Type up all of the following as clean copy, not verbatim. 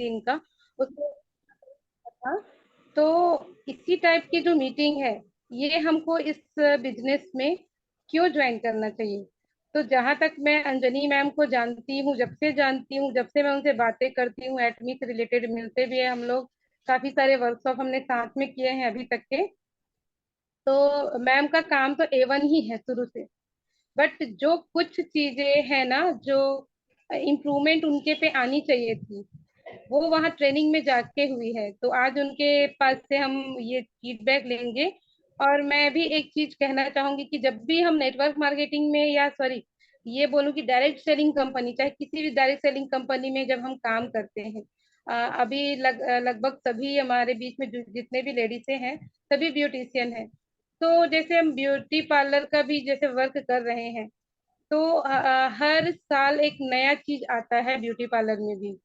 दिन का उसमें था। तो इसी टाइप की जो मीटिंग है, ये हमको इस बिजनेस में क्यों ज्वाइन करना चाहिए। तो जहां तक मैं अंजनी मैम को जानती हूँ, जब से जानती हूँ, जब से मैं उनसे बातें करती हूँ, एटमी से रिलेटेड मिलते भी है हम लोग, काफी सारे वर्कशॉप हमने साथ में किए हैं अभी तक के। तो मैम का काम तो A1 ही है शुरू से। बट जो कुछ चीजें हैं ना, जो इम्प्रूवमेंट उनके पे आनी चाहिए थी, वो वहाँ ट्रेनिंग में जाके हुई है। तो आज उनके पास से हम ये फीडबैक लेंगे। और मैं भी एक चीज कहना चाहूंगी कि जब भी हम नेटवर्क मार्केटिंग में, या सॉरी, ये बोलूं कि डायरेक्ट सेलिंग कंपनी, चाहे किसी भी डायरेक्ट सेलिंग कंपनी में जब हम काम करते हैं, अभी लगभग सभी हमारे बीच में जितने भी लेडीसें हैं, सभी ब्यूटिशियन हैं। तो जैसे हम ब्यूटी पार्लर का भी जैसे वर्क कर रहे हैं, तो हर साल एक नया चीज आता है ब्यूटी पार्लर में भी।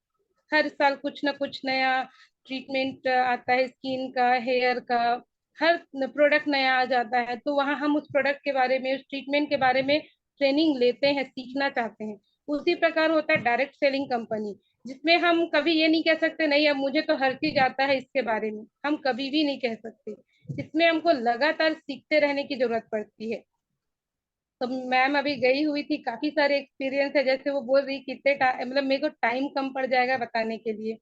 हर साल कुछ ना कुछ नया ट्रीटमेंट आता है, स्किन का, हेयर का, हर प्रोडक्ट नया आ जाता है। तो वहाँ हम उस प्रोडक्ट के बारे में, उस ट्रीटमेंट के बारे में ट्रेनिंग लेते हैं, सीखना चाहते हैं। उसी प्रकार होता है डायरेक्ट सेलिंग कंपनी, जिसमें हम कभी ये नहीं कह सकते नहीं अब मुझे तो हर चीज आता है इसके बारे में, हम कभी भी नहीं कह सकते। इसमें हमको लगातार सीखते रहने की जरूरत पड़ती है। तो मैम अभी गई हुई थी, काफी सारे एक्सपीरियंस है, जैसे वो बोल रही कितने मतलब मेरे को टाइम कम पड़ जाएगा बताने के लिए।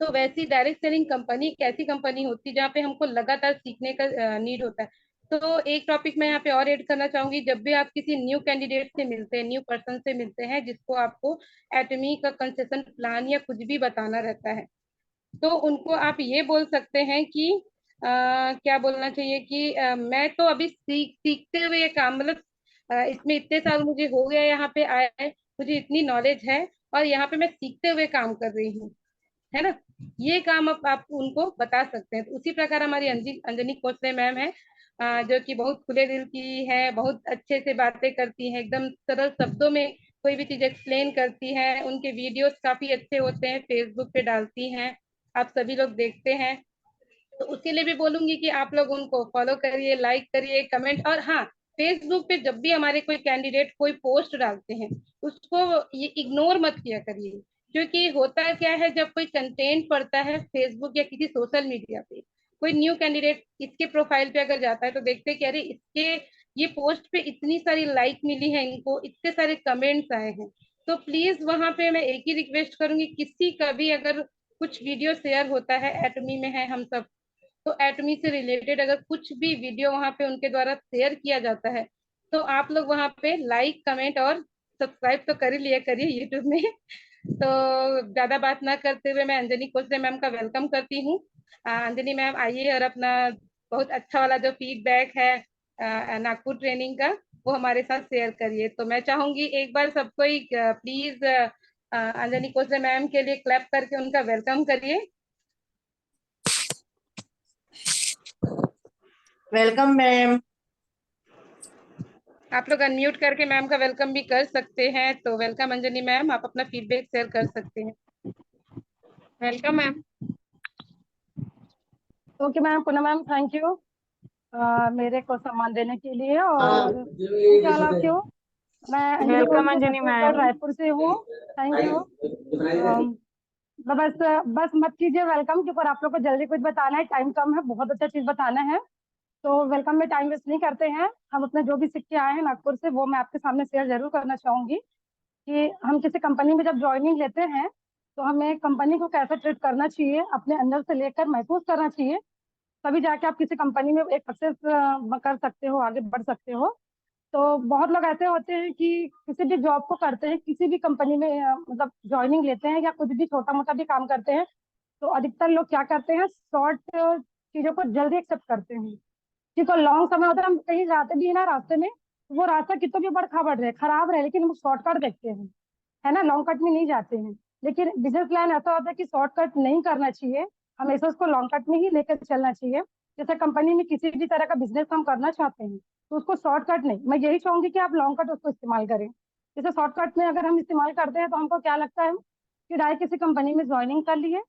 तो वैसी डायरेक्ट सेलिंग कंपनी एक ऐसी कंपनी होती है जहाँ पे हमको लगातार सीखने का नीड होता है। तो एक टॉपिक मैं यहाँ पे और ऐड करना चाहूंगी, जब भी आप किसी न्यू कैंडिडेट से मिलते हैं, न्यू पर्सन से मिलते हैं, जिसको आपको एटमी का कंसेशन प्लान या कुछ भी बताना रहता है, तो उनको आप ये बोल सकते हैं कि क्या बोलना चाहिए कि मैं तो अभी सीखते हुए ये काम, मतलब इसमें इतने साल मुझे हो गया यहाँ पे आए, मुझे इतनी नॉलेज है, और यहाँ पे मैं सीखते हुए काम कर रही हूँ, है ना। ये काम आप उनको बता सकते हैं। तो उसी प्रकार हमारी अंजनी कोसले मैम है, जो कि बहुत खुले दिल की है, बहुत अच्छे से बातें करती हैं, एकदम सरल शब्दों में कोई भी चीज एक्सप्लेन करती हैं। उनके वीडियोस काफी अच्छे होते हैं, फेसबुक पे डालती हैं, आप सभी लोग देखते हैं। तो उसके लिए भी बोलूंगी कि आप लोग उनको फॉलो करिए, लाइक करिए, कमेंट। और हाँ, फेसबुक पे जब भी हमारे कोई कैंडिडेट कोई पोस्ट डालते हैं, उसको ये इग्नोर मत किया करिए। क्योंकि होता क्या है, जब कोई कंटेंट पड़ता है फेसबुक या किसी सोशल मीडिया पे, कोई न्यू कैंडिडेट इसके प्रोफाइल पे अगर जाता है, तो देखते हैं कि अरे इसके ये पोस्ट पे इतनी सारी लाइक मिली है, इनको इतने सारे कमेंट्स आए हैं। तो प्लीज वहां पे मैं एक ही रिक्वेस्ट करूंगी, किसी का भी अगर कुछ वीडियो शेयर होता है, एटमी में है हम सब, तो एटमी से रिलेटेड अगर कुछ भी वीडियो वहां पे उनके द्वारा शेयर किया जाता है, तो आप लोग वहां पे लाइक, कमेंट और सब्सक्राइब तो कर ही लिया करिए यूट्यूब में। तो ज्यादा बात ना करते हुए मैं अंजनी कोसले मैम का वेलकम करती हूँ। अंजनी मैम आइए, और अपना बहुत अच्छा वाला जो फीडबैक है नागपुर ट्रेनिंग का, वो हमारे साथ शेयर करिए। तो मैं चाहूंगी एक बार सबको ही प्लीज अंजनी कोसले मैम के लिए क्लैप करके उनका वेलकम करिए। Welcome ma'am. आप लोग अनम्यूट करके मैम का वेलकम भी कर सकते हैं। तो वेलकम अंजनी मैम, आप अपना फीडबैक शेयर कर सकते हैं। Welcome ma'am. ओके मैम, पुनः मैम थैंक यू मेरे को सम्मान देने के लिए। हाँ, और मैं क्या हालात हूँ, मैं अंजलि वेलकम कोसले अंजनी छत्तीसगढ़ मैम। रायपुर से हूँ। Thank you. बस बस मत कीजिए वेलकम, क्योंकि आप लोग को जल्दी कुछ बताना है, टाइम कम है, बहुत अच्छा चीज बताना है। तो वेलकम में टाइम वेस्ट नहीं करते हैं, हम अपने जो भी सीख के आए हैं नागपुर से, वो मैं आपके सामने शेयर जरूर करना चाहूंगी। कि हम किसी कंपनी में जब ज्वाइनिंग लेते हैं, तो हमें कंपनी को कैसे ट्रीट करना चाहिए, अपने अंदर से लेकर महसूस करना चाहिए, तभी जाके आप किसी कंपनी में एक सक्सेस कर सकते हो, आगे बढ़ सकते हो। तो बहुत लोग ऐसे होते हैं कि किसी भी जॉब को करते हैं, किसी भी कंपनी में मतलब ज्वाइनिंग लेते हैं, या कुछ भी छोटा मोटा भी काम करते हैं, तो अधिकतर लोग क्या करते हैं, शॉर्ट चीजों को जल्दी एक्सेप्ट करते हैं। क्योंकि लॉन्ग समय होता है, हम कहीं जाते भी है ना रास्ते में, वो रास्ता कितना भी बड़ खबर रहे, खराब रहे, लेकिन हम शॉर्टकट देखते हैं, है ना, लॉन्ग कट में नहीं जाते हैं। लेकिन बिजनेस प्लान ऐसा होता है कि शॉर्टकट नहीं करना चाहिए, हमेशा उसको लॉन्ग कट में ही लेकर चलना चाहिए। जैसे कंपनी में किसी भी तरह का बिजनेस हम करना चाहते हैं, तो उसको शॉर्टकट नहीं, मैं यही चाहूंगी कि आप लॉन्ग कट उसको इस्तेमाल करें। जैसे शॉर्टकट में अगर हम इस्तेमाल करते हैं, तो हमको क्या लगता है कि डायरेक्ट किसी कंपनी में ज्वाइनिंग कर लिए,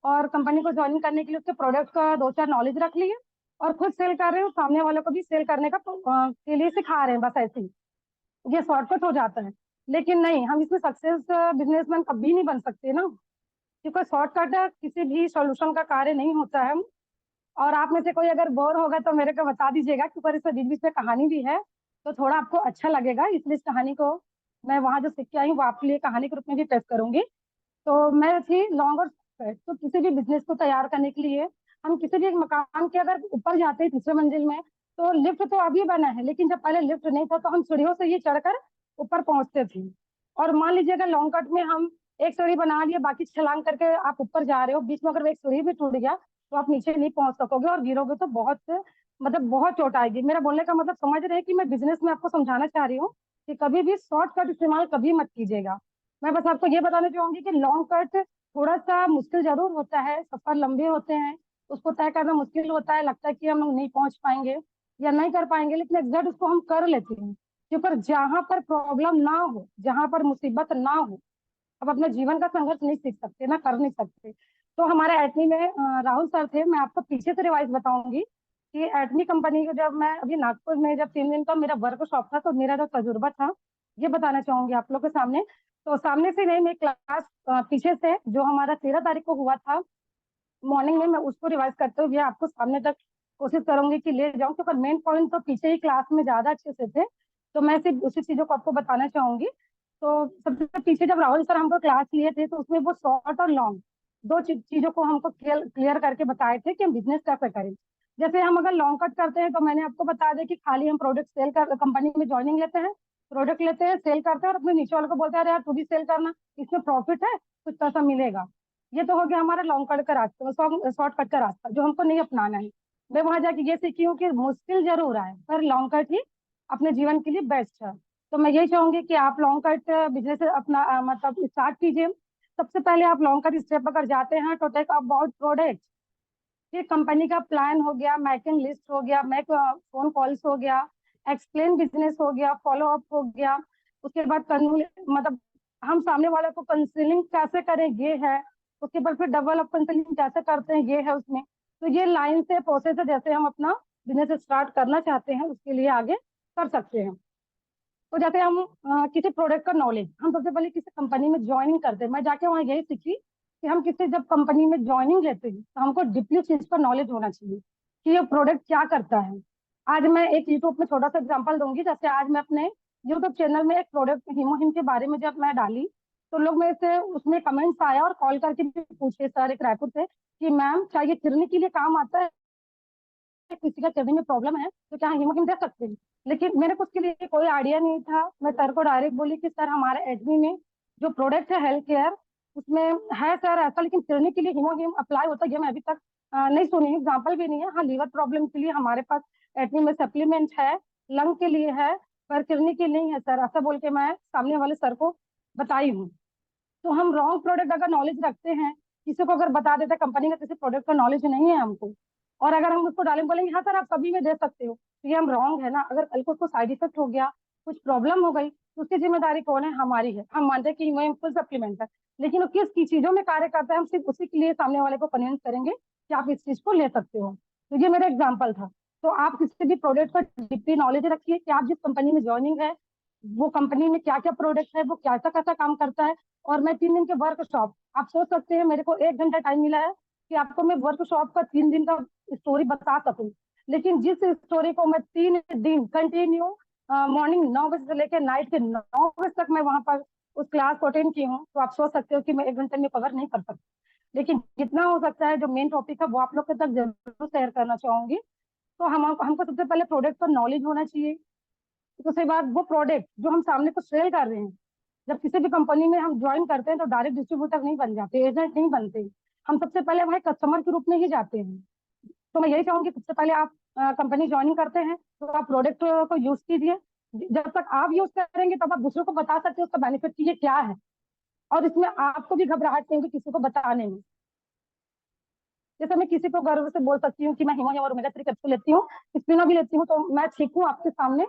और कंपनी को ज्वाइनिंग करने के लिए उसके प्रोडक्ट का दो चार नॉलेज रख लिए, और खुद सेल कर रहे हो, सामने वालों को भी सेल करने का के लिए सिखा रहे हैं, बस ऐसे ही। ये शॉर्टकट हो जाता है। लेकिन नहीं, हम इसमें सक्सेस बिजनेसमैन कभी नहीं बन सकते ना, क्योंकि शॉर्टकट किसी भी सॉल्यूशन का कार्य नहीं होता है। और आप में से कोई अगर बोर होगा तो मेरे को बता दीजिएगा, क्योंकि इसमें बीच बीच में कहानी भी है, तो थोड़ा आपको अच्छा लगेगा, इसलिए इस कहानी को मैं वहां जो सीख के आई हूँ वो आपके लिए कहानी के रूप में भी पेश करूंगी। तो मैं थी लॉन्ग और शॉर्ट। तो किसी भी बिजनेस को तैयार करने के लिए हम किसी भी एक मकान के अगर ऊपर जाते हैं तीसरे मंजिल में, तो लिफ्ट तो अभी बना है, लेकिन जब पहले लिफ्ट नहीं था तो हम सीढ़ियों से ये चढ़कर ऊपर पहुंचते थे। और मान लीजिए अगर लॉन्ग कट में हम एक सीढ़ी बना लिए, बाकी छलांग करके आप ऊपर जा रहे हो, बीच में अगर एक सीढ़ी भी टूट गया तो आप नीचे नहीं पहुंच सकोगे और गिरोगे तो बहुत मतलब बहुत चोट आएगी। मेरा बोलने का मतलब समझ रहे हैं कि मैं बिजनेस में आपको समझाना चाह रही हूँ कि कभी भी शॉर्टकट इस्तेमाल कभी मत कीजिएगा। मैं बस आपको ये बताना चाहूंगी कि लॉन्ग कट थोड़ा सा मुश्किल जरूर होता है, सफर लंबे होते हैं, उसको तय करना मुश्किल होता है, लगता है कि हम लोग नहीं पहुंच पाएंगे या नहीं कर पाएंगे, लेकिन एग्जैक्ट उसको हम कर लेते हैं। क्योंकि जहां पर प्रॉब्लम ना हो, जहां पर मुसीबत ना हो, अब अपने जीवन का संघर्ष नहीं सीख सकते ना, कर नहीं सकते। तो हमारे एटमी में राहुल सर थे, मैं आपको पीछे से रिवाइज बताऊंगी कि एटमी कंपनी को जब मैं अभी नागपुर में जब 3 दिन का मेरा वर्कशॉप था, तो मेरा जो तजुर्बा था ये बताना चाहूंगी आप लोग के सामने। तो सामने से नहीं, मैं क्लास पीछे से जो हमारा 13 तारीख को हुआ था मॉर्निंग में, मैं उसको रिवाइज करते हुए आपको सामने तक कोशिश करूंगी कि ले जाऊं, क्योंकि मेन पॉइंट तो पीछे ही क्लास में ज्यादा अच्छे से थे, तो मैं सिर्फ उसी चीजों को आपको बताना चाहूंगी। तो सबसे पीछे जब राहुल सर हमको क्लास लिए थे, तो उसमें वो शॉर्ट और लॉन्ग दो चीजों को हमको क्लियर करके बताए थे कि हम बिजनेस कैसे करें। जैसे हम अगर लॉन्ग कट करते हैं तो मैंने आपको बता दिया कि खाली हम प्रोडक्ट सेल कर कंपनी में ज्वाइनिंग लेते हैं, प्रोडक्ट लेते हैं, सेल करते हैं और अपने नीचे वाले को बोलते हैं अरे यार तू भी सेल करना, इसमें प्रॉफिट है, कुछ पैसा मिलेगा। ये तो हो गया हमारा लॉन्ग कट का रास्ता, शॉर्ट कट का रास्ता जो हमको नहीं अपनाना है। मैं वहां जाके ये सीखी हूँ कि मुश्किल जरूर आए पर लॉन्ग कट ही अपने जीवन के लिए बेस्ट है। तो मैं यही चाहूंगी कि आप लॉन्ग कट बिजनेस अपना मतलब स्टार्ट कीजिए। सबसे पहले आप लॉन्ग कट स्टेप अगर जाते हैं तो टेक अबाउट प्रोडक्ट, फिर कंपनी का प्लान हो गया, मैकिंग लिस्ट हो गया, मैक फोन कॉल्स हो गया, एक्सप्लेन बिजनेस हो गया, फॉलो अप हो गया। उसके बाद मतलब हम सामने वाले को काउंसलिंग कैसे करें ये है। उसके बाद फिर डबल अप काउंसलिंग कैसे करते हैं ये है उसमें। तो ये लाइन से प्रोसेस है, जैसे हम अपना बिजनेस स्टार्ट करना चाहते हैं उसके लिए आगे कर सकते हैं। तो जैसे हम किसी प्रोडक्ट का नॉलेज हम सबसे पहले किसी कंपनी में ज्वाइनिंग करते हैं, मैं जाके वहाँ यही सीखी कि हम किसी जब कंपनी में ज्वाइनिंग लेते हैं तो हमको डीपली चीज का नॉलेज होना चाहिए कि ये प्रोडक्ट क्या करता है। आज मैं एक यूट्यूब में छोटा सा एग्जांपल दूंगी। जैसे आज मैं अपने यूट्यूब चैनल में एक प्रोडक्ट हीमोहिम के बारे में जब मैं डाली, तो लोग मेरे से उसमें कमेंट्स आया और कॉल करके भी पूछे सर एक रायपुर से कि मैम क्या ये किडनी के लिए काम आता है, किसी का किडनी में प्रॉब्लम है तो क्या हीमोग्लोबिन दे सकते हैं। लेकिन मेरे को उसके लिए कोई आइडिया नहीं था। मैं सर को डायरेक्ट बोली कि सर हमारे एडमी में जो प्रोडक्ट है हेल्थ केयर उसमें है सर ऐसा, लेकिन किडनी के लिए हीमोग्लोबिन अप्लाई होता है ये मैं अभी तक नहीं सुनी, एग्जाम्पल भी नहीं है। हाँ, लीवर प्रॉब्लम के लिए हमारे पास एडमी में सप्लीमेंट है, लंग के लिए है, पर किडनी के नहीं है सर, ऐसा बोल के मैं सामने वाले सर को बताई हूँ। तो हम रॉन्ग प्रोडक्ट अगर नॉलेज रखते हैं, किसी को अगर बता देते हैं कंपनी का किसी प्रोडक्ट का नॉलेज नहीं है हमको, और अगर हम उसको डालेंगे बोलेंगे हाँ सर आप कभी भी दे सकते हो, तो ये हम रॉन्ग है ना। अगर कल को उसको साइड इफेक्ट हो गया, कुछ प्रॉब्लम हो गई, तो उसकी जिम्मेदारी कौन है? हमारी है। हम मानते हैं कि वो फुल सप्लीमेंट है, लेकिन वो किस की चीजों में कार्य करता है हम सिर्फ उसी के लिए सामने वाले को कन्विंस करेंगे कि आप इस चीज को ले सकते हो। तो ये मेरा एग्जाम्पल था। तो आप किसी भी प्रोडक्ट का डीपली नॉलेज रखिए कि आप जिस कंपनी में ज्वाइनिंग है वो कंपनी में क्या क्या प्रोडक्ट है, वो कैसा कैसा काम करता है। और मैं 3 दिन के वर्कशॉप, आप सोच सकते हैं मेरे को 1 घंटा टाइम मिला है कि आपको मैं वर्कशॉप का 3 दिन का स्टोरी बता सकूं। लेकिन जिस स्टोरी को मैं 3 दिन कंटिन्यू मॉर्निंग 9 बजे से लेकर नाइट के 9 बजे तक मैं वहां पर उस क्लास को अटेंड की हूँ, तो आप सोच सकते हो कि मैं 1 घंटे में कवर नहीं कर सकती। लेकिन जितना हो सकता है जो मेन टॉपिक है वो आप लोग के तक जरूर शेयर करना चाहूंगी। तो हमको सबसे पहले प्रोडक्ट का नॉलेज होना चाहिए। उसके बाद वो प्रोडक्ट जो हम सामने को सेल कर रहे हैं, जब किसी भी कंपनी में हम ज्वाइन करते हैं तो डायरेक्ट डिस्ट्रीब्यूटर नहीं बन जाते, एजेंट नहीं बनते। हम सबसे पहले वहाँ कस्टमर के रूप में ही जाते हैं। तो मैं यही चाहूंगी सबसे पहले आप कंपनी ज्वाइनिंग करते हैं तो आप प्रोडक्ट को यूज कीजिए। जब तक आप यूज करेंगे तब आप दूसरों को बता सकते हो उसका बेनिफिट की ये क्या है, और इसमें आपको भी घबराहट नहीं होगी किसी को बताने में। जैसे मैं किसी को गर्व से बोल सकती हूँ कि मैं हिमोनियम और ओमेगा 3 कैप्सूल लेती हूँ, स्पिनो भी लेती हूँ, तो मैं ठीक हूँ आपके सामने।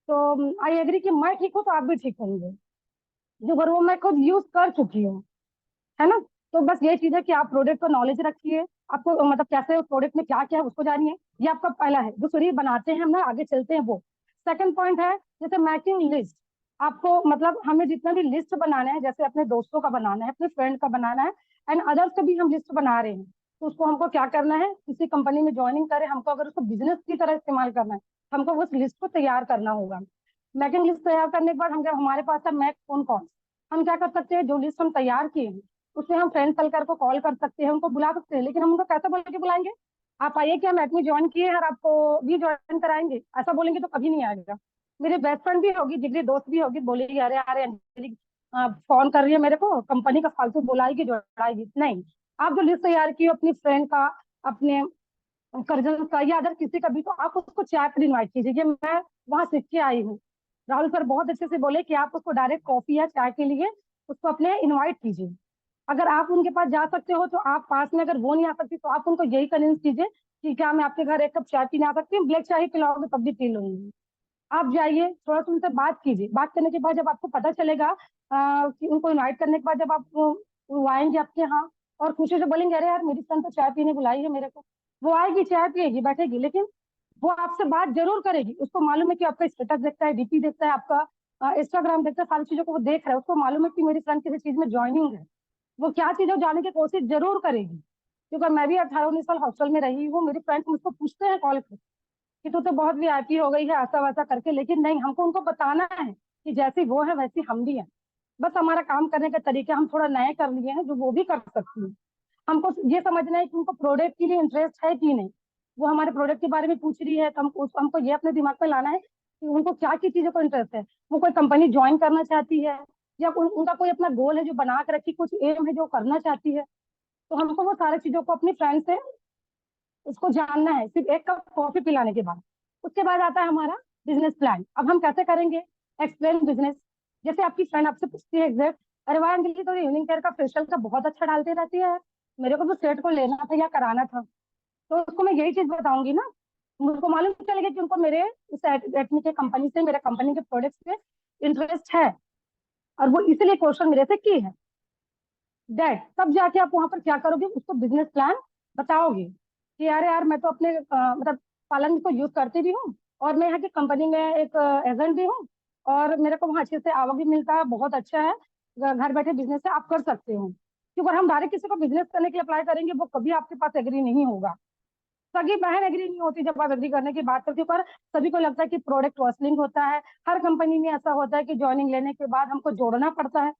तो आई एग्री कि मैं ठीक हूँ तो आप भी ठीक होंगे, जो गर्व मैं खुद यूज कर चुकी हूँ, है ना। तो बस ये चीज है कि आप प्रोडक्ट का नॉलेज रखिए, आपको मतलब कैसे प्रोडक्ट में क्या क्या है उसको जानिए। ये आपका पहला है, जो शरीर बनाते हैं हम ना आगे चलते हैं वो। सेकंड पॉइंट है जैसे मैकिंग लिस्ट। आपको मतलब हमें जितना भी लिस्ट बनाना है, जैसे अपने दोस्तों का बनाना है, अपने फ्रेंड का बनाना है, एंड अदर्स का भी हम लिस्ट बना रहे हैं। तो उसको हमको क्या करना है, किसी कंपनी में ज्वाइनिंग करें, हमको अगर उसको बिजनेस की तरह इस्तेमाल करना है, हमको उस लिस्ट को तैयार करना होगा। मैकिंग लिस्ट तैयार करने के बाद हम, जब हमारे पास है मैक फोन कॉल, हम क्या कर सकते हैं, जो लिस्ट हम तैयार किए हैं उसमें हम फ्रेंड सर्कल को कॉल कर सकते हैं, उनको बुला सकते हैं। लेकिन हम उनको कैसे बोल के बुलाएंगे, आप आइए कि हम मैक में ज्वाइन किए हैं और आपको भी ज्वाइन कराएंगे, ऐसा बोलेंगे तो कभी नहीं आएगा। मेरी बेस्ट फ्रेंड भी होगी, जिगरी दोस्त भी होगी, बोलेगी अरे अरे अंजलि फोन कर रही है मेरे को, कंपनी का फालतू बुलाएगी जुड़ाएगी नहीं। आप जो लिस्ट तैयार की हो अपनी फ्रेंड का, अपने कजन का या अदर किसी का भी, तो आप उसको चाय पर इन्वाइट कीजिए। ये मैं वहां सीख के आई हूँ। राहुल सर बहुत अच्छे से बोले कि आप उसको डायरेक्ट कॉफी या चाय के लिए उसको अपने इनवाइट कीजिए। अगर आप उनके पास जा सकते हो तो आप पास में, अगर वो नहीं आ सकती तो आप उनको यही कन्विंस कीजिए कि क्या मैं आपके घर एक कप चाय पीने आ सकती हूँ, ब्लैक चाय ही पिलाओगे तब भी पी लूंगी। आप जाइए, थोड़ा सा उनसे बात कीजिए। बात करने के बाद जब आपको पता चलेगा कि उनको इनवाइट करने के बाद जब आप वो आएंगे आपके यहाँ और खुशी से बोलेंगे अरे यार मेरी फ्रेंड तो चाय पीने बुलाई है मेरे को, वो आएगी, चाय पिएगी, बैठेगी, लेकिन वो आपसे बात जरूर करेगी। उसको मालूम है कि आपका स्टेटस देखता है, डीपी देखता है, आपका इंस्टाग्राम देखता है, सारी चीजों को वो देख रहा है, उसको मालूम है कि मेरी फ्रेंड किसी चीज में ज्वाइनिंग है। वो क्या चीज है जानने की कोशिश जरूर करेगी। क्योंकि मैं भी 18-19 साल हॉस्टल में रही हूँ, मेरी फ्रेंड्स मुझको पूछते हैं कॉल कर कि तू तो बहुत वीआईपी हो गई है, ऐसा वैसा करके, लेकिन नहीं, हमको उनको बताना है कि जैसी वो है वैसी हम भी हैं। बस हमारा काम करने का तरीका हम थोड़ा नए कर लिए हैं जो वो भी कर सकती है। हमको ये समझना है कि उनको प्रोडक्ट के लिए इंटरेस्ट है कि नहीं। वो हमारे प्रोडक्ट के बारे में पूछ रही है तो हमको ये अपने दिमाग में लाना है कि उनको क्या की चीजों को इंटरेस्ट है। वो कोई कंपनी ज्वाइन करना चाहती है या उनका कोई अपना गोल है जो बना के रखी, कुछ एम है जो करना चाहती है। तो हमको वो सारी चीजों को अपनी फ्रेंड से उसको जानना है, सिर्फ एक कप कॉफी पिलाने के बाद। उसके बाद आता है हमारा बिजनेस प्लान। अब हम कैसे करेंगे, एक्सप्लेन बिजनेस। जैसे आपकी फ्रेंड आपसे पूछती है एग्जैक्ट, अरे वाह अंजलि तो इवनिंग केयर का फेशियल का बहुत अच्छा डालती रहती है, मेरे को तो सेट को लेना था या कराना था। तो उसको मैं यही चीज बताऊंगी ना, मुझको मालूम चलेगा कि उनको मेरे इस एटमी के कंपनी से, मेरे कंपनी के प्रोडक्ट से इंटरेस्ट है और वो इसीलिए क्वेश्चन मेरे से की है। दैट तब जाके आप वहां पर क्या करोगे, उसको बिजनेस प्लान बताओगे कि यार यार मैं तो अपने मतलब पालन को यूज करती भी हूँ और मैं यहाँ की कंपनी में एक एजेंट भी हूँ और मेरे को वहाँ अच्छे से आवक भी मिलता है, बहुत अच्छा है, घर बैठे बिजनेस है, आप कर सकते हो। क्योंकि हम डायरेक्ट किसी को बिजनेस करने के लिए अप्लाई करेंगे वो कभी आपके पास एग्री नहीं होगा। सगी बहन एग्री नहीं होती जब आप एग्री करने की बात करती हो, पर सभी को लगता है कि प्रोडक्ट कॉस्टलिंग होता है। हर कंपनी में ऐसा होता है कि ज्वाइनिंग लेने के बाद हमको जोड़ना पड़ता है।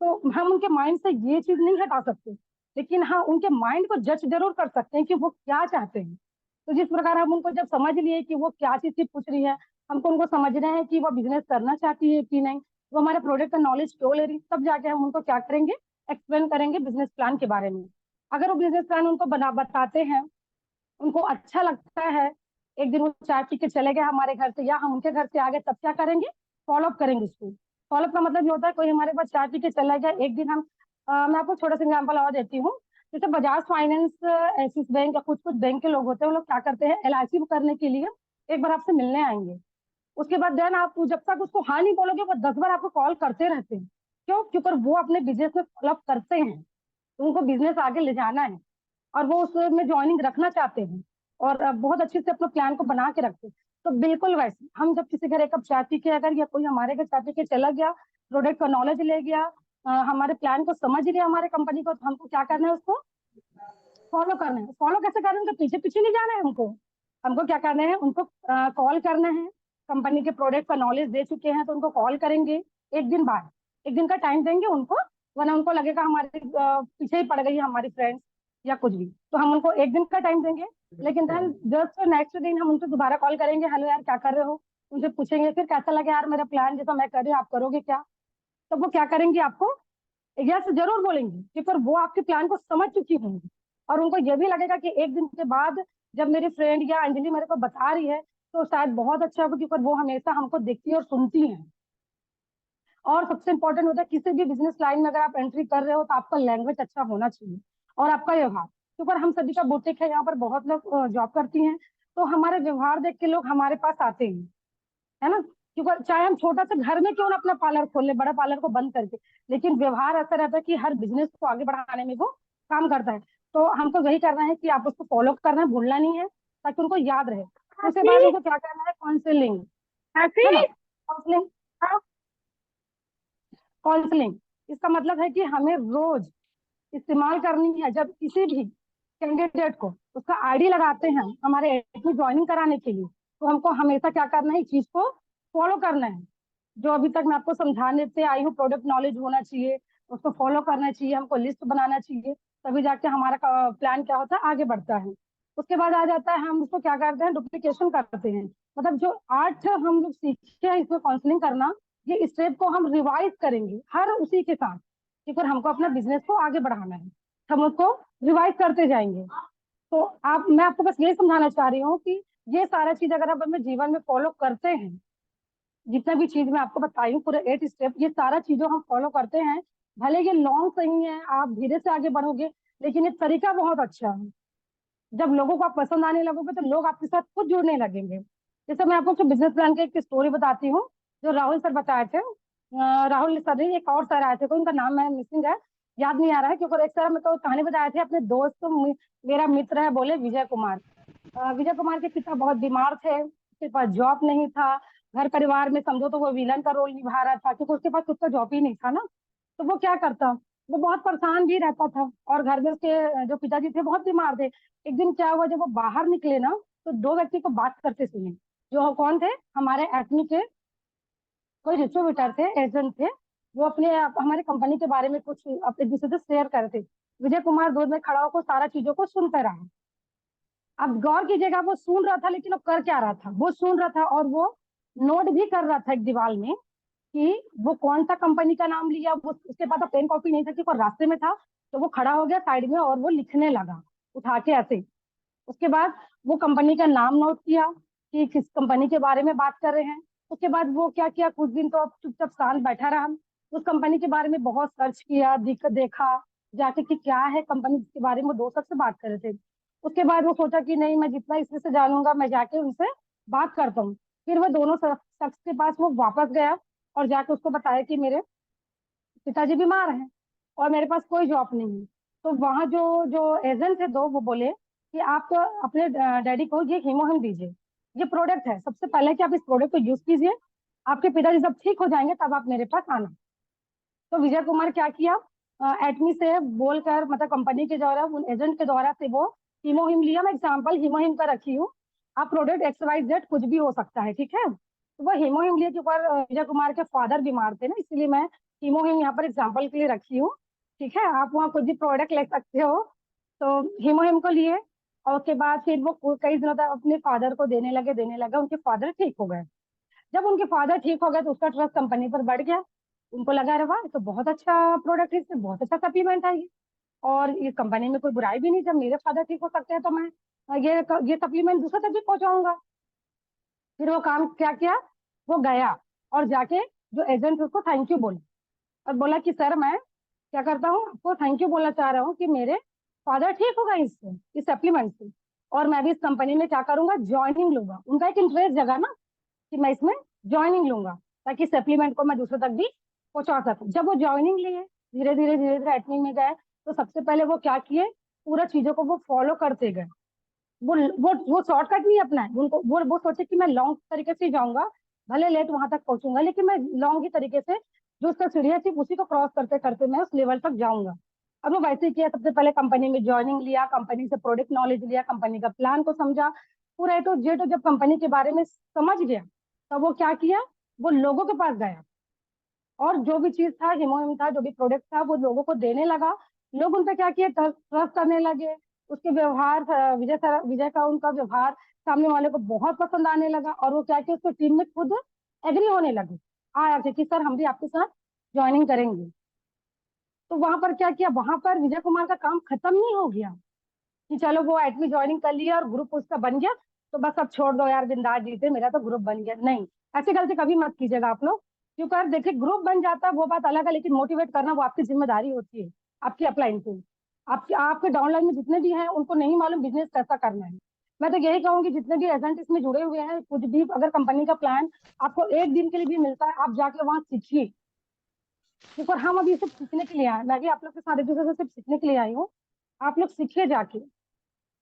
तो हम उनके माइंड से ये चीज नहीं हटा सकते, लेकिन हाँ उनके माइंड को जज जरूर कर सकते हैं कि वो क्या चाहते हैं। तो जिस प्रकार हम उनको जब समझ लिए कि वो क्या चीज की पूछ रही है, हमको उनको समझना है कि वो बिजनेस करना चाहती है कि नहीं, वो हमारे प्रोडक्ट का नॉलेज क्यों ले रही, तब जाके हम उनको क्या करेंगे, एक्सप्लेन करेंगे बिजनेस प्लान के बारे में। अगर वो बिजनेस प्लान उनको बना बताते हैं, उनको अच्छा लगता है, एक दिन वो चाय पी के चले गए हमारे घर से या हम उनके घर से आ गए, तब क्या करेंगे, फॉलो अप करेंगे उसको। फॉलो अप का मतलब ये होता है कोई हमारे पास चाय पी के चला गया, एक दिन हम मैं आपको छोटा सा एग्जाम्पल और देती हूँ। जैसे बजाज फाइनेंस, एक्सिस बैंक या कुछ कुछ बैंक के लोग होते हैं, वो लोग क्या करते हैं, एलआईसी करने के लिए एक बार आपसे मिलने आएंगे। उसके बाद देन आप जब तक उसको हाँ नहीं बोलोगे वो 10 बार आपको कॉल करते रहते हैं। क्यों, क्योंकि वो अपने बिजनेस में फॉलो अप करते हैं, तो उनको बिजनेस आगे ले जाना है और वो उसमें ज्वाइनिंग रखना चाहते हैं और बहुत अच्छे से अपने प्लान को बना के रखते हैं। तो बिल्कुल वैसे हम जब किसी घर एक कप चाय पी के अगर या कोई हमारे घर चाय पी के चला गया, प्रोडक्ट का नॉलेज ले गया, हमारे प्लान को समझ लिया, हमारे कंपनी को, तो हमको क्या करना है, उसको फॉलो करना है। फॉलो कैसे करना है, उनके पीछे पीछे नहीं जाना है हमको। हमको क्या करना है, उनको कॉल करना है। कंपनी के प्रोडक्ट का नॉलेज दे चुके हैं तो उनको कॉल करेंगे एक दिन बाद, एक दिन का टाइम देंगे उनको, वरना उनको लगेगा हमारे पीछे ही पड़ गई है हमारी फ्रेंड्स या कुछ भी। तो हम उनको एक दिन का टाइम देंगे, लेकिन देन जस्ट नेक्स्ट दिन हम उनको दोबारा कॉल करेंगे, हेलो यार क्या कर रहे हो, उनसे पूछेंगे फिर कैसा लगे यार मेरा प्लान, जैसा मैं कर रही हूँ आप करोगे क्या। तब वो क्या करेंगे, आपको यस जरूर बोलेंगे क्योंकि वो आपके प्लान को समझ चुकी होंगी। और उनको ये भी लगेगा कि एक दिन के बाद जब मेरी फ्रेंड या अंजलि मेरे को बता रही है तो शायद बहुत अच्छा होगा, क्योंकि वो हमेशा हमको देखती है और सुनती है। और सबसे इंपॉर्टेंट होता है किसी भी बिजनेस लाइन में अगर आप एंट्री कर रहे हो तो आपका लैंग्वेज अच्छा होना चाहिए और आपका व्यवहार। क्योंकि हम सभी का बुटीक है, यहाँ पर बहुत लोग जॉब करती हैं, तो हमारे व्यवहार देख के लोग हमारे पास आते हैं, है ना। क्योंकि चाहे हम छोटा सा घर में क्यों ना अपना पार्लर खोल ले, बड़ा पार्लर को बंद करके, लेकिन व्यवहार ऐसा रहता है कि हर बिजनेस को आगे बढ़ाने में वो काम करता है। तो हमको वही करना है कि आप उसको फॉलो करना है, भूलना नहीं है, ताकि उनको याद रहे। उसके बाद उनको क्या करना है, काउंसलिंग, है ना। काउंसलिंग, काउंसलिंग इसका मतलब है कि हमें रोज इस्तेमाल करनी है, जब किसी भी कैंडिडेट को उसका आईडी लगाते हैं हमारे एट में ज्वाइनिंग कराने के लिए, तो हमको हमेशा क्या करना है, इस चीज को फॉलो करना है। जो अभी तक मैं आपको समझाने से आई हूँ, प्रोडक्ट नॉलेज होना चाहिए, उसको फॉलो करना चाहिए, हमको लिस्ट बनाना चाहिए, तभी जाके हमारा प्लान क्या होता है, आगे बढ़ता है। उसके बाद आ जाता है, हम उसको क्या करते हैं, डुप्लीकेशन करते हैं। मतलब जो 8 हम लोग सीखे हैं इसमें काउंसलिंग करना, ये स्टेप को हम रिवाइज करेंगे हर उसी के साथ, क्योंकि हमको अपना बिजनेस को आगे बढ़ाना है, हम उसको रिवाइज करते जाएंगे। तो आप, मैं आपको बस यही समझाना चाह रही हूँ कि ये सारा चीज अगर आप अपने जीवन में फॉलो करते हैं, जितना भी चीज मैं आपको बताई हूँ पूरे 8 स्टेप, ये सारा चीजों हम फॉलो करते हैं, भले ये लॉन्ग सही है, आप धीरे से आगे बढ़ोगे, लेकिन ये तरीका बहुत अच्छा है। जब लोगों को आप पसंद आने लगोगे तो लोग आपके साथ खुद जुड़ने लगेंगे। जैसे मैं आपको बिजनेस प्लान की एक स्टोरी बताती हूँ, जो राहुल सर बताए थे। राहुल सर नहीं, एक और सर आए थे, कोई उनका नाम है मिसिंग है, याद नहीं आ रहा है, क्योंकि एक सर मेरे को कहानी बताए थे, अपने दोस्त मेरा मित्र है, बोले विजय कुमार। विजय कुमार के पिता बहुत बीमार थे, उसके पास जॉब नहीं था, घर परिवार में समझो तो वो विलन का रोल निभा रहा था, क्योंकि उसके पास खुद का जॉब ही नहीं था ना। तो वो क्या करता, वो बहुत परेशान भी रहता था, और घर में उसके जो पिताजी थे बहुत बीमार थे। एक दिन क्या हुआ, जब वो बाहर निकले ना, तो 2 व्यक्ति को बात करते सुने, जो कौन थे, हमारे एटमी के कोई डिस्ट्रीब्यूटर थे, एजेंट थे। वो अपने हमारी कंपनी के बारे में कुछ अपने दूसरे से शेयर करते। विजय कुमार दूर में खड़ा होकर सारा चीजों को सुनते रहा। अब गौर कीजिएगा, वो सुन रहा था, लेकिन वो कर क्या रहा था, वो सुन रहा था और वो नोट भी कर रहा था एक दीवार में, कि वो कौन सा कंपनी का नाम लिया। वो उसके पास पेन कॉपी नहीं था, क्योंकि वो रास्ते में था, तो वो खड़ा हो गया साइड में और वो लिखने लगा उठा के ऐसे। उसके बाद वो कंपनी का नाम नोट किया कि किस कंपनी के बारे में बात कर रहे हैं। उसके बाद वो क्या किया, कुछ दिन तो अब चुपचाप शांत बैठा रहा, उस कंपनी के बारे में बहुत सर्च किया, देखा जाके कि क्या है कंपनी जिसके बारे में वो 2 शख्स से बात कर रहे थे। उसके बाद वो सोचा कि नहीं, मैं जितना इसमें से जानूंगा, मैं जाके उनसे बात करता हूँ। फिर वो दोनों शख्स के पास वो वापस गया और जाके उसको बताया कि मेरे पिताजी बीमार हैं और मेरे पास कोई जॉब नहीं है। तो वहाँ जो जो एजेंट थे 2, वो बोले कि आप अपने डैडी को ये हीमोहिम दीजिए, ये प्रोडक्ट है, सबसे पहले कि आप इस प्रोडक्ट को यूज कीजिए, आपके पिताजी जब ठीक हो जाएंगे तब आप मेरे पास आना। तो विजय कुमार क्या किया, एटमी से बोलकर, मतलब कंपनी के द्वारा, उन एजेंट के द्वारा से वो हीमोहिम लिया। मैं एग्जाम्पल हीमोहिम का रखी हूँ, आप प्रोडक्ट XYZ कुछ भी हो सकता है, ठीक है। तो वो हीमोहिम लिए, क्योंकि विजय कुमार के फादर बीमार थे ना, इसलिए मैं हीमोहिम यहाँ पर एग्जाम्पल के लिए रखी हूँ, ठीक है। आप वहाँ कुछ भी प्रोडक्ट ले सकते हो। तो हीमोहिम को लिए, और उसके बाद फिर वो कई दिनों तक अपने फादर को देने लगे, उनके फादर ठीक हो गए। जब उनके फादर ठीक हो गए तो उसका ट्रस्ट कंपनी पर बढ़ गया। उनको लगा, अरे वाह, ये तो बहुत अच्छा प्रोडक्ट है, इसमें बहुत अच्छा सप्लीमेंट है ये, और ये कंपनी में कोई बुराई भी नहीं, जब मेरे फादर ठीक हो सकते हैं तो मैं ये सप्लीमेंट दूसरे तक भी पहुंचाऊंगा। फिर वो काम क्या किया, वो गया और जाके जो एजेंट उसको थैंक यू बोला, और बोला कि सर, मैं क्या करता हूँ, आपको थैंक यू बोलना चाह रहा हूँ कि मेरे फादर ठीक हो गए इससे, इस सप्लीमेंट से, और मैं भी इस कंपनी में क्या करूंगा, ज्वाइनिंग लूंगा। उनका एक इंटरेस्ट जगा ना कि मैं इसमें ज्वाइनिंग लूंगा, ताकि सप्लीमेंट को मैं दूसरों तक भी पहुंचा सकूं। जब वो ज्वाइनिंग लिए, धीरे धीरे एडमिन में गए, तो सबसे पहले वो क्या किए, पूरा चीजों को वो फॉलो करते गए। वो शॉर्टकट नहीं अपनाए, उनको वो सोचे कि मैं लॉन्ग तरीके से जाऊंगा, भले लेट वहां तक पहुंचूंगा, लेकिन मैं लॉन्ग ही तरीके से, जो उसका सीढ़ियाँ थी उसी को क्रॉस करते करते मैं उस लेवल तक जाऊंगा। अब वो वैसे ही किया, सबसे पहले कंपनी में ज्वाइनिंग लिया, कंपनी से प्रोडक्ट नॉलेज लिया, कंपनी का प्लान को समझा, पूरा A to Z। जब कंपनी के बारे में समझ गया, तब वो क्या किया, वो लोगों के पास गया, और जो भी चीज था, हिमोहिम था, जो भी प्रोडक्ट था, वो लोगों को देने लगा। लोग उन पे क्या किए, ट्रस्ट करने लगे। उसके व्यवहार, विजय का उनका व्यवहार सामने वाले को बहुत पसंद आने लगा, और वो क्या किया, उसको टीम में खुद एग्री होने लगे, आया कि सर हम भी आपके साथ ज्वाइनिंग करेंगे। तो वहां पर क्या किया, वहां पर विजय कुमार का काम खत्म नहीं हो गया कि चलो वो एडमी ज्वाइनिंग कर लिया और ग्रुप उसका बन गया, तो बस अब छोड़ दो यार, बिंदास जीते, मेरा तो ग्रुप बन गया। नहीं, ऐसी गलती कभी मत कीजिएगा आप लोग, क्योंकि यार देखिए, ग्रुप बन जाता है वो बात अलग है, लेकिन मोटिवेट करना वो आपकी जिम्मेदारी होती है, आपकी अपलाइन की। आपके डाउनलाइन में जितने भी हैं, उनको नहीं मालूम बिजनेस कैसा करना है। मैं तो यही कहूंगी, जितने भी एजेंट इसमें जुड़े हुए हैं, कुछ भी अगर कंपनी का प्लान आपको एक दिन के लिए भी मिलता है, आप जाके वहां सीखिए, क्योंकि हम अभी सिर्फ सीखने के लिए आए, मैं भी आप लोग के साथ एक दूसरे से सिर्फ सीखने के लिए आई हूँ। आप लोग सीखिए जाके।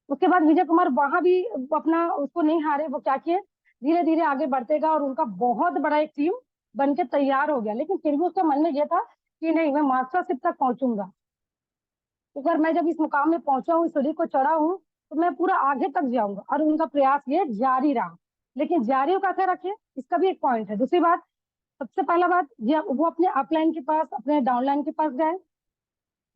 उसके बाद विजय कुमार वहां भी अपना उसको नहीं हारे, वो क्या किए, धीरे धीरे आगे बढ़ते गए, और उनका बहुत बड़ा एक टीम बन के तैयार हो गया। लेकिन फिर भी उसके मन में यह था कि नहीं, मैं मास्टरशिप तक पहुंचूंगा। अगर मैं जब इस मुकाम में पहुंचा हूँ, इस सीढ़ी को चढ़ा हूँ, तो मैं पूरा आगे तक जाऊंगा। और उनका प्रयास ये जारी रहा। लेकिन जारी कैसे रखे, इसका भी एक पॉइंट है। दूसरी बात, सबसे पहला बात, ये वो अपने अपलाइन के पास, अपने डाउनलाइन के पास गए।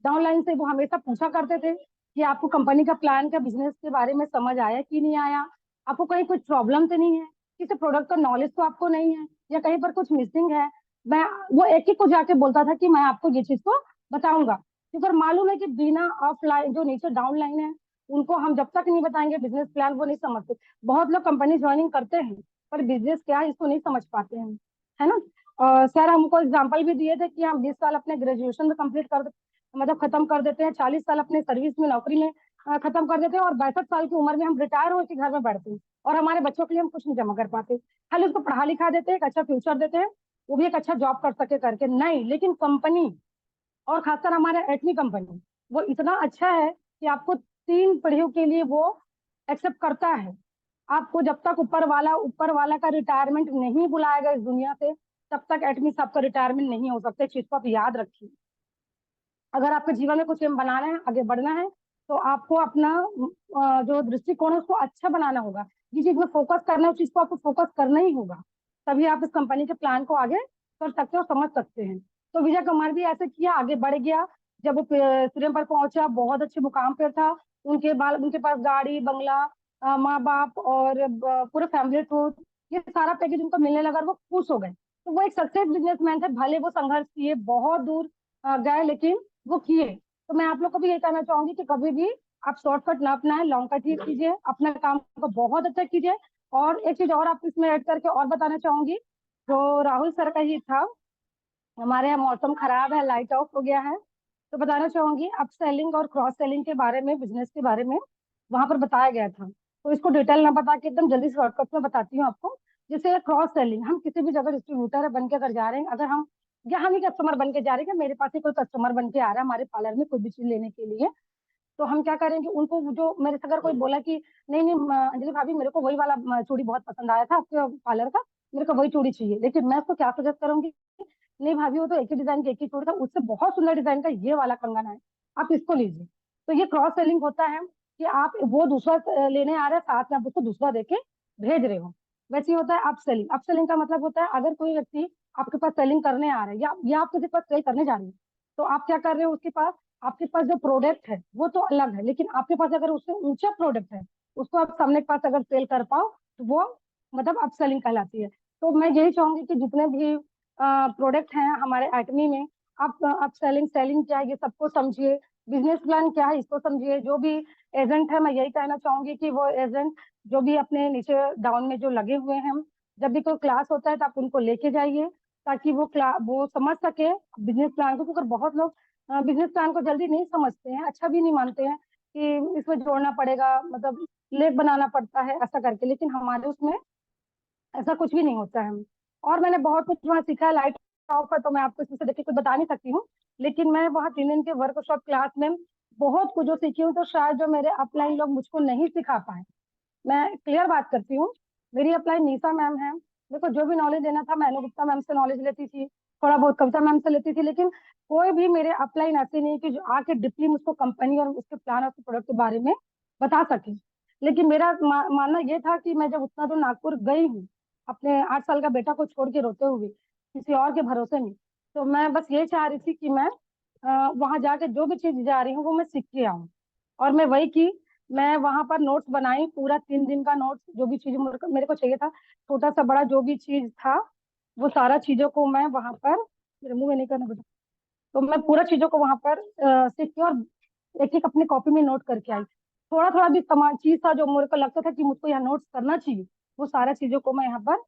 डाउनलाइन से वो हमेशा पूछा करते थे कि आपको कंपनी का प्लान का बिजनेस के बारे में समझ आया कि नहीं आया, आपको कहीं कुछ प्रॉब्लम तो नहीं है, किसी प्रोडक्ट का नॉलेज तो आपको नहीं है, या कहीं पर कुछ मिसिंग है। मैं वो एक एक को जाके बोलता था कि मैं आपको ये चीज को बताऊंगा, क्योंकि मालूम है कि बिना ऑफलाइन, जो नीचे डाउन लाइन है, उनको हम जब तक नहीं बताएंगे बिजनेस प्लान, वो नहीं समझते। बहुत लोग कंपनी ज्वाइनिंग करते हैं पर बिजनेस क्या है इसको नहीं समझ पाते हैं, है ना। सर हमको एग्जाम्पल भी दिए थे कि हम 20 साल अपने ग्रेजुएशन में कंप्लीट कर, मतलब खत्म कर देते हैं, 40 साल अपने सर्विस में, नौकरी में खत्म कर देते हैं, और 62 साल की उम्र में हम रिटायर होकर घर में बैठते हैं, और हमारे बच्चों के लिए हम कुछ नहीं जमा कर पाते। खाली उसको पढ़ा लिखा देते हैं, एक अच्छा फ्यूचर देते हैं, वो भी एक अच्छा जॉब कर सके करके नहीं। लेकिन कंपनी, और खासकर हमारा एटमी कंपनी, वो इतना अच्छा है कि आपको 3 पीढ़ियों के लिए वो एक्सेप्ट करता है। आपको जब तक ऊपर वाला का रिटायरमेंट नहीं बुलाएगा इस दुनिया से, तब तक एटमी साहब का रिटायरमेंट नहीं हो सकता। इस चीज को आप याद रखिए। अगर आपके जीवन में कुछ एम बनाना है, आगे बढ़ना है, तो आपको अपना जो दृष्टिकोण है उसको अच्छा बनाना होगा। जिस चीज में फोकस करना है उस चीज को आपको फोकस करना ही होगा, तभी आप इस कंपनी के प्लान को आगे कर सकते हो, समझ सकते हैं। तो विजय कुमार भी ऐसे किया, आगे बढ़ गया। जब वो सीएम पर पहुंचा, बहुत अच्छे मुकाम पर था। उनके पास गाड़ी बंगला, माँ बाप और पूरे फैमिली टूर, ये सारा पैकेज उनको मिलने लगा और वो खुश हो गए। तो वो एक सक्सेस बिजनेसमैन थे। भले वो संघर्ष किए, बहुत दूर गए, लेकिन वो किए। तो मैं आप लोग को भी ये कहना चाहूंगी कि कभी भी आप शॉर्टकट ना अपनाएं, लॉन्ग कट ही कीजिए, अपना काम को बहुत अच्छा कीजिए। और एक चीज और आप इसमें ऐड करके और बताना चाहूंगी, जो राहुल सर का ही था। हमारे यहाँ मौसम खराब है, लाइट ऑफ हो गया है, तो बताना चाहूंगी अप सेलिंग और क्रॉस सेलिंग के बारे में, बिजनेस के बारे में वहां पर बताया गया था। तो इसको डिटेल ना बता के एकदम जल्दी शॉर्टकट में बताती हूँ आपको। जैसे क्रॉस सेलिंग, हम किसी भी जगह डिस्ट्रीब्यूटर बन के अगर जा रहे हैं, अगर हम, या हम ही कस्टमर बन के जा रहे हैं, कि मेरे पास ही कोई कस्टमर बन के आ रहा है हमारे पार्लर में कोई भी चीज लेने के लिए, तो हम क्या करेंगे, उनको जो मेरे से अगर कोई बोला कि नहीं नहीं अंजलि भाभी, मेरे को वही वाला चूड़ी बहुत पसंद आया था आपके पार्लर का, मेरे को वही चूड़ी चाहिए, लेकिन मैं उसको क्या सजेस्ट करूंगी, नहीं भाभी वो तो एक ही डिजाइन की एक ही चूड़ी था, उससे बहुत सुंदर डिजाइन का ये वाला कंगन है, आप इसको लीजिए। तो ये क्रॉस सेलिंग होता है कि आप वो दूसरा लेने आ रहे हैं, साथ में आप उसको दूसरा देके भेज रहे हो। वैसे ही होता है अप सेलिंग। अप सेलिंग का मतलब होता है, अगर कोई व्यक्ति आपके पास सेलिंग करने आ रहा है, या आप किसी के पास सेल करने जा रहे हैं, तो आप क्या कर रहे हो उसके पास, आपके पास जो प्रोडक्ट है वो तो अलग है, लेकिन आपके पास अगर उससे ऊंचा प्रोडक्ट है, उसको आप सामने के पास अगर सेल कर पाओ, तो वो मतलब अप सेलिंग कहलाती है। तो मैं यही चाहूंगी कि जितने भी प्रोडक्ट हैं हमारे एटमी में, आप सेलिंग सेलिंग क्या है ये सबको समझिए, बिजनेस प्लान क्या है इसको समझिए। जो भी एजेंट है, मैं यही कहना चाहूंगी कि वो एजेंट जो भी अपने नीचे डाउन में जो लगे हुए हैं, जब भी कोई क्लास होता है तो आप उनको लेके जाइए, ताकि वो समझ सके बिजनेस प्लान को। क्योंकि बहुत लोग बिजनेस प्लान को जल्दी नहीं समझते हैं, अच्छा भी नहीं मानते हैं कि इसमें जोड़ना पड़ेगा, मतलब लेख बनाना पड़ता है ऐसा करके, लेकिन हमारे उसमें ऐसा कुछ भी नहीं होता है। और मैंने बहुत कुछ वहाँ सीखा है। लाइट ऑफ है तो मैं आपको इसमें से देख के कुछ बता नहीं सकती हूँ, लेकिन मैं वहाँ 3 दिन के वर्कशॉप क्लास में बहुत कुछ जो सीखी हूँ, तो शायद जो मेरे अपलाइन लोग मुझको नहीं सिखा पाए। मैं क्लियर बात करती हूँ। मेरी अपलाइन निशा मैम है, मेरे को जो भी नॉलेज देना था मैं अनु गुप्ता मैम से नॉलेज लेती थी, थोड़ा बहुत कविता मैम से लेती थी, लेकिन कोई भी मेरे अपलाइन ऐसे नहीं कि जो आके डीपली मुझको कंपनी और उसके प्लान और उसके प्रोडक्ट के बारे में बता सके। लेकिन मेरा मानना ये था कि मैं जब उतना दूर नागपुर गई हूँ, अपने 8 साल का बेटा को छोड़ के रोते हुए किसी और के भरोसे नहीं, तो मैं बस ये चाह रही थी कि मैं वहां जाके जो भी चीज जा रही हूँ वो मैं सीख के आऊँ। और मैं वही की। मैं वहां पर नोट्स बनाई, पूरा 3 दिन का नोट्स, जो भी चीज मेरे को चाहिए था, छोटा सा बड़ा जो भी चीज था, वो सारा चीजों को मैं वहां पर, मेरे मुंह में नहीं करना बेटा, तो मैं पूरा चीजों को वहां पर सीख के, और एक एक अपनी कॉपी में नोट करके आई। थोड़ा थोड़ा भी समान चीज था जो मेरे को लगता था कि मुझको यहाँ नोट्स करना चाहिए, वो सारा चीजों को मैं यहाँ पर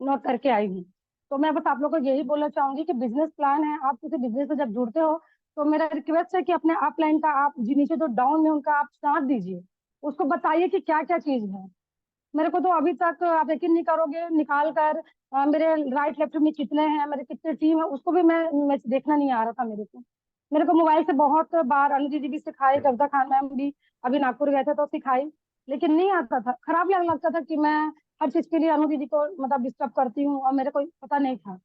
नोट करके आई हूँ। तो मैं बस आप लोग को यही बोलना चाहूंगी कि बिजनेस प्लान है, आप किसी बिजनेस से जब जुड़ते हो, तो मेरा रिक्वेस्ट है कि अपने अपलाइन का, आप जी नीचे जो डाउन में उनका आप साथ दीजिए, उसको बताइए कि क्या क्या चीज है। मेरे को तो अभी तक आप यकीन नहीं करोगे, निकाल कर मेरे राइट लेफ्ट में कितने हैं, मेरे कितने टीम है, उसको भी मैं देखना नहीं आ रहा था मेरे को। मेरे को मोबाइल से बहुत बार अनु दीदी भी सिखाई, कविता खान मैम भी अभी नागपुर गए थे तो सिखाई, लेकिन नहीं आता था। खराब लगता था कि मैं हर चीज के लिए अनु दीदी को मतलब डिस्टर्ब करती हूँ, और मेरे को पता नहीं था।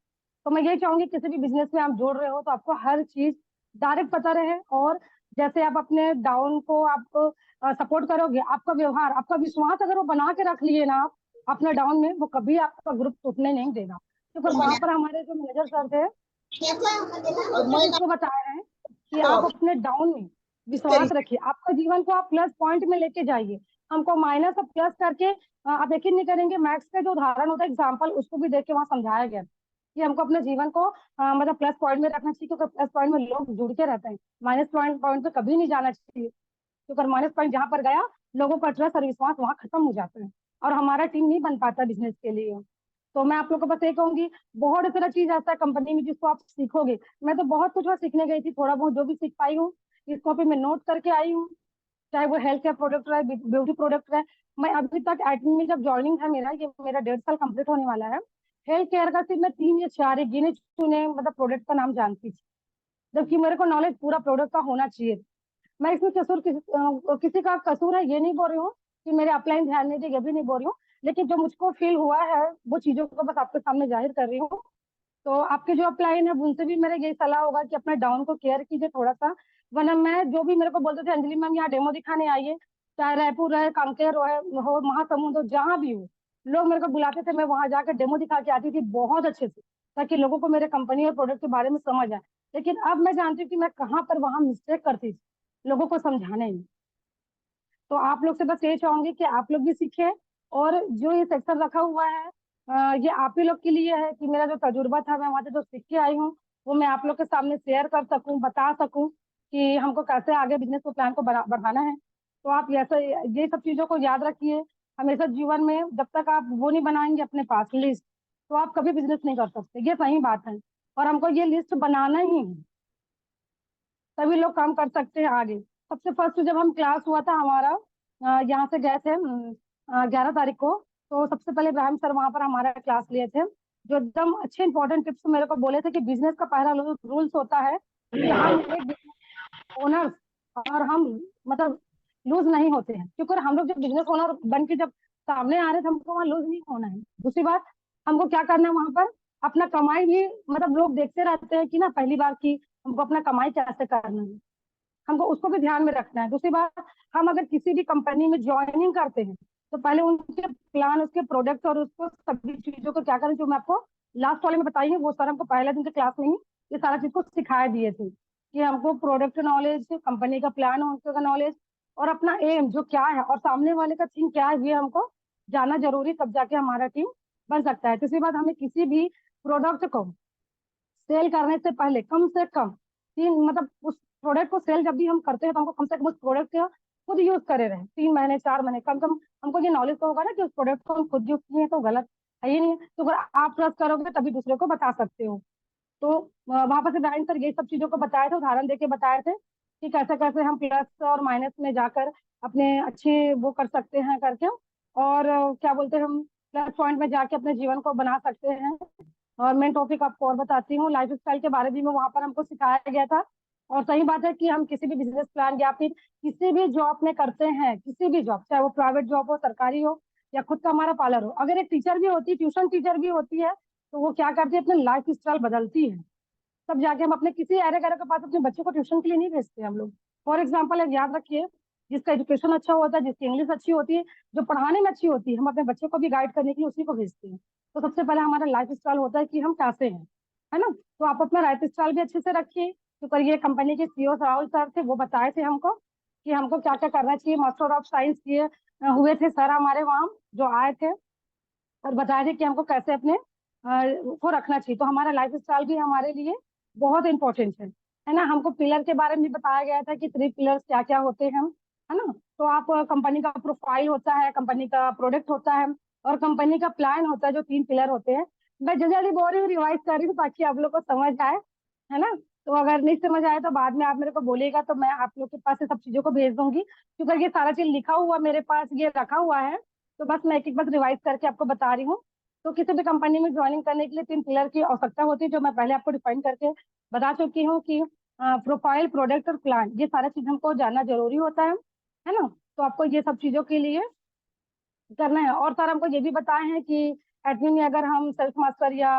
तो मैं यही चाहूंगी किसी भी बिजनेस में आप जोड़ रहे हो तो आपको हर चीज डायरेक्ट पता रहे, और जैसे आप अपने डाउन को आप सपोर्ट करोगे, आपका व्यवहार, आपका विश्वास अगर वो बना के रख लिए ना आप अपने डाउन में, वो कभी आपका ग्रुप टूटने नहीं देगा। क्योंकि वहां पर हमारे जो मैनेजर सर थे, उन्होंने इसको बताया है कि आप अपने डाउन में विश्वास रखिए, आपका जीवन को आप प्लस पॉइंट में लेके जाइए। हमको माइनस और प्लस करके आप यकीन नहीं करेंगे, मैथ्स का जो उदाहरण होता है एग्जाम्पल, उसको भी देख के वहां समझाया गया कि हमको अपने जीवन को मतलब प्लस पॉइंट में रखना चाहिए, क्योंकि प्लस पॉइंट में लोग जुड़ के रहते हैं। माइनस पॉइंट पॉइंट पे कभी नहीं जाना चाहिए, क्योंकि माइनस पॉइंट जहां पर गया, लोगों का ट्रस्ट और विश्वास वहां खत्म हो जाता है, और हमारा टीम नहीं बन पाता बिजनेस के लिए। तो मैं आप लोग को बस ये कहूंगी, बहुत सारा चीज ऐसा है कंपनी में जिसको आप सीखोगे। मैं तो बहुत कुछ वहाँ सीखने गई थी, थोड़ा बहुत जो भी सीख पाई हूँ इस कॉपी में नोट करके आई हूँ। चाहे वो हेल्थ केयर प्रोडक्ट रहे, ब्यूटी प्रोडक्ट रहे। मैं अभी तक एडमिन में जब ज्वाइनिंग है मेरा, ये मेरा 1.5 साल कंप्लीट होने वाला है, हेल्थ केयर का सिर्फ मैं 3 या 4 गिने चुने मतलब प्रोडक्ट का नाम जानती थी, जबकि मेरे को नॉलेज पूरा प्रोडक्ट का होना चाहिए। मैं इसमें किसी का कसूर है ये नहीं बोल रही हूँ कि मेरे अपलाइन ध्यान नहीं दे, ये भी नहीं बोल रही हूँ, लेकिन जो मुझको फील हुआ है वो चीजों को बस आपके सामने जाहिर कर रही हूँ। तो आपके जो अपलाइन है उनसे भी मेरा यही सलाह होगा कि अपने डाउन को केयर कीजिए थोड़ा सा। वरना मैं जो भी मेरे को बोलते थे, अंजलि मैम यहाँ डेमो दिखाने आइए, चाहे रायपुर रहे, कांकेर हो महासमुंद हो, जहाँ भी हो, लोग मेरे को बुलाते थे, मैं वहां जाकर डेमो दिखा के आती थी बहुत अच्छे से, ताकि लोगों को मेरे कंपनी और प्रोडक्ट के बारे में समझ आए। लेकिन अब मैं जानती हूँ कि मैं कहाँ पर वहां मिस्टेक करती थी लोगों को समझाने में। तो आप लोग से बस ये चाहूंगी कि आप लोग भी सीखें, और जो ये सेक्शन रखा हुआ है ये आप ही लोग के लिए है कि मेरा जो तजुर्बा था, मैं वहां से जो सीख के आई हूँ वो मैं आप लोग के सामने शेयर कर सकूं, बता सकूं कि हमको कैसे आगे बिजनेस को प्लान को बढ़ाना है। तो आप ये सब चीजों को याद रखिए हमेशा जीवन में। जब तक आप वो नहीं बनाएंगे अपने पास लिस्ट, तो आप कभी बिजनेस नहीं कर सकते, ये सही बात है। और हमको ये लिस्ट बनाना ही है, तभी लोग काम कर सकते हैं आगे। सबसे फर्स्ट जब हम क्लास हुआ था हमारा, यहाँ से गए थे 11 तारीख को, तो सबसे पहले इब्राहिम सर वहां पर हमारा क्लास लिए थे, जो एकदम अच्छे इंपॉर्टेंट टिप्स मेरे को बोले थे कि बिजनेस का पहला रूल्स होता है कि हम एक ओनर, और हम मतलब लूज नहीं होते हैं, क्योंकि हम लोग जब बिजनेस ओनर बन के जब सामने आ रहे थे, हमको वहाँ लूज नहीं होना है। दूसरी बात, हमको क्या करना है वहां पर, अपना कमाई भी मतलब लोग देखते रहते हैं कि ना पहली बार की, हमको अपना कमाई कैसे करना है, हमको उसको भी ध्यान में रखना है। दूसरी बात, हम अगर किसी भी कंपनी में ज्वाइनिंग करते हैं तो पहले उनके प्लान, उसके प्रोडक्ट और उसको सभी चीजों को क्या करें, जो मैं आपको लास्ट वाले में बताई है, वो सर हमको पहले दिन के क्लास में ही ये सारा चीज को सिखाए दिए थे कि हमको प्रोडक्ट नॉलेज, कंपनी का प्लान का नॉलेज, और अपना एम जो क्या है और सामने वाले का थिंक क्या है, ये हमको जानना जरूरी, तब जाके हमारा टीम बन सकता है। तीसरी बात, हमें किसी भी प्रोडक्ट को सेल करने से पहले कम से कम 3 मतलब उस प्रोडक्ट को सेल जब भी हम करते हैं तो हमको कम से कम उस प्रोडक्ट का खुद यूज करे रहे 3 महीने 4 महीने कम से कम। हमको ये नॉलेज तो होगा ना कि उस प्रोडक्ट को हम खुद यूज किए हैं तो गलत है ही नहीं है। तो अगर आप ट्रस्ट करोगे तभी दूसरे को बता सकते हो। तो वहां पर से इब्राहिम सर ये सब चीजों को बताए थे, उदाहरण देके बताए थे कि कैसे कैसे हम प्लस और माइनस में जाकर अपने अच्छे वो कर सकते हैं करके, और क्या बोलते हैं, हम प्लस पॉइंट में जाके अपने जीवन को बना सकते हैं। और मैं टॉपिक आपको और बताती हूँ, लाइफ स्टाइल के बारे में वहां पर हमको सिखाया गया था। और सही बात है कि हम किसी भी बिजनेस प्लान या फिर किसी भी जॉब में करते हैं, किसी भी जॉब, चाहे वो प्राइवेट जॉब हो, सरकारी हो, या खुद का हमारा पार्लर हो, अगर एक टीचर भी होती है, ट्यूशन टीचर भी होती है, तो वो क्या करती है, अपने लाइफ स्टाइल बदलती है, तब जाके हम अपने किसी अरे गरे के पास अपने बच्चों को ट्यूशन के लिए नहीं भेजते हम लोग। फॉर एग्जाम्पल एक याद रखिए, जिसका एजुकेशन अच्छा होता है, जिसकी इंग्लिश अच्छी होती है, जो पढ़ाने में अच्छी होती है, हम अपने बच्चों को भी गाइड करने के लिए उसी को भेजते हैं। तो सबसे पहले हमारा लाइफ स्टाइल होता है कि हम कैसे हैं, है ना। तो आप अपना लाइफ स्टाइल भी अच्छे से रखिए। तो करिए, कंपनी के सीईओ राहुल सर थे, वो बताए थे हमको कि हमको क्या क्या करना चाहिए। मास्टर ऑफ साइंस किए हुए थे सर हमारे वहाँ जो आए थे, और बताया थे कि हमको कैसे अपने को रखना चाहिए। तो हमारा लाइफ स्टाइल भी हमारे लिए बहुत इंपॉर्टेंट है ना। हमको पिलर के बारे में भी बताया गया था कि 3 पिलर्स क्या क्या होते हैं, है ना। तो आप कंपनी का प्रोफाइल होता है, कंपनी का प्रोडक्ट होता है, और कंपनी का प्लान होता है, जो 3 पिलर होते हैं। मैं जल्दी जल्दी बोल रही हूँ, रिवाइज कर रही हूँ ताकि आप लोग को समझ आए, है ना। तो अगर नहीं समझ आए तो बाद में आप मेरे को बोलिएगा, तो मैं आप लोग के पास ये सब चीजों को भेज दूंगी, क्योंकि ये सारा चीज लिखा हुआ मेरे पास ये रखा हुआ है। तो बस मैं एक एक बार रिवाइज करके आपको बता रही हूँ। तो किसी भी कंपनी में ज्वाइनिंग करने के लिए 3 पिलर की आवश्यकता होती है, जो मैं पहले आपको डिफाइन करके बता चुकी हूँ कि प्रोफाइल, प्रोडक्ट और प्लान, ये सारा चीज हमको जानना जरूरी होता है ना। तो आपको ये सब चीजों के लिए करना है। और सर हमको ये भी बताए हैं कि एडमिन में अगर हम सेल्फ मास्टर या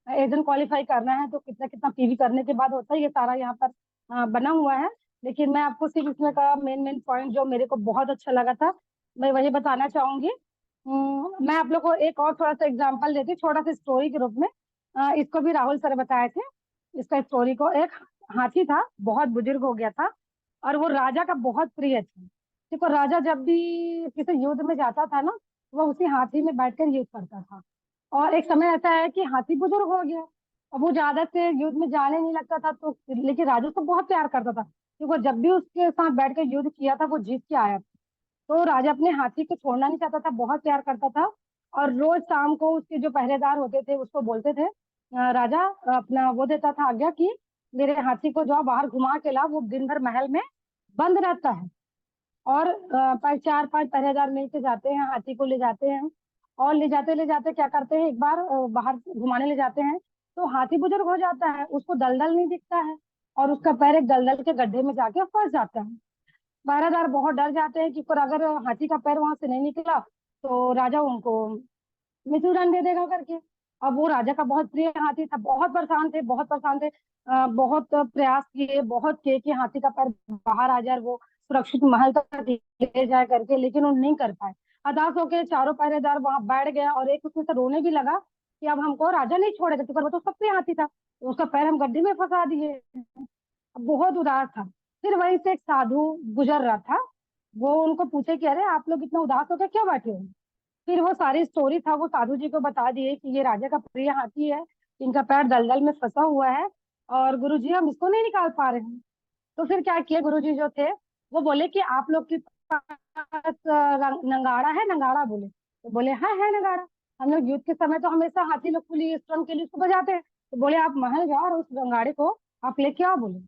एजेंट क्वालिफाई करना है तो कितना कितना पीवी करने के बाद होता है, ये सारा यहाँ पर बना हुआ है। लेकिन मैं आपको सिर्फ इसमें का मेन मेन पॉइंट जो मेरे को बहुत अच्छा लगा था मैं वही बताना चाहूंगी। मैं आप लोग को एक और थोड़ा सा एग्जांपल देती हूँ, छोटा सा स्टोरी के रूप में। इसको भी राहुल सर बताए थे। इसका स्टोरी को, एक हाथी था, बहुत बुजुर्ग हो गया था, और वो राजा का बहुत प्रिय था। देखो, राजा जब भी किसी युद्ध में जाता था ना, वो उसी हाथी में बैठकर युद्ध करता था। और एक समय ऐसा है कि हाथी बुजुर्ग हो गया, अब वो ज्यादा से युद्ध में जाने नहीं लगता था, तो लेकिन राजू उसको बहुत प्यार करता था, क्योंकि वो जब भी उसके साथ बैठ कर युद्ध किया था वो जीत के आया था। तो राजा अपने हाथी को छोड़ना नहीं चाहता था, बहुत प्यार करता था। और रोज शाम को उसके जो पहरेदार होते थे उसको बोलते थे, राजा अपना वो देता था आज्ञा कि मेरे हाथी को जाओ बाहर घुमा के लाओ, वो दिन भर महल में बंद रहता है। और चार पांच पहरेदार मिलके जाते हैं, हाथी को ले जाते हैं। और ले जाते क्या करते हैं, एक बार बाहर घुमाने ले जाते हैं, तो हाथी बुजुर्ग हो जाता है, उसको दलदल नहीं दिखता है, और उसका पैर एक दलदल के गड्ढे में जाके फंस जाता है। पहरेदार बहुत डर जाते हैं कि पर अगर हाथी का पैर वहां से नहीं निकला तो राजा उनको मृत्युदंड दे देगा करके। अब वो राजा का बहुत प्रिय हाथी था, बहुत परेशान थे, बहुत परेशान थे। बहुत प्रयास किए, बहुत किए कि हाथी का पैर बाहर आ जाए, वो सुरक्षित महल तक ले जाए करके, लेकिन वो नहीं कर पाए। हताश होकर चारों पहरेदार वहां बैठ गया, और एक उसमें से रोने भी लगा कि अब हमको राजा नहीं छोड़ेगा, क्योंकि वो तो सबसे प्रिय हाथी था, तो उसका पैर हम गड्ढे में फंसा दिए। अब बहुत उदास था। फिर वहीं से एक साधु गुजर रहा था, वो उनको पूछे कि अरे आप लोग इतना उदास होकर क्यों बैठे हो। फिर वो सारी स्टोरी था वो साधु जी को बता दिए कि ये राजा का प्रिय हाथी है, इनका पैर दलदल में फंसा हुआ है, और गुरुजी हम इसको नहीं निकाल पा रहे हैं। तो फिर क्या किए गुरुजी जो थे, वो बोले कि आप लोग के पास नंगाड़ा है, नंगाड़ा बोले, तो बोले हाँ है नंगाड़ा। हम लोग युद्ध के समय तो हमेशा हाथी लोग के लिए स्ट्रंग के लिए उसको बजाते हैं। तो बोले आप महल जाओ और उस नंगाड़े को आप लेके आओ बोले।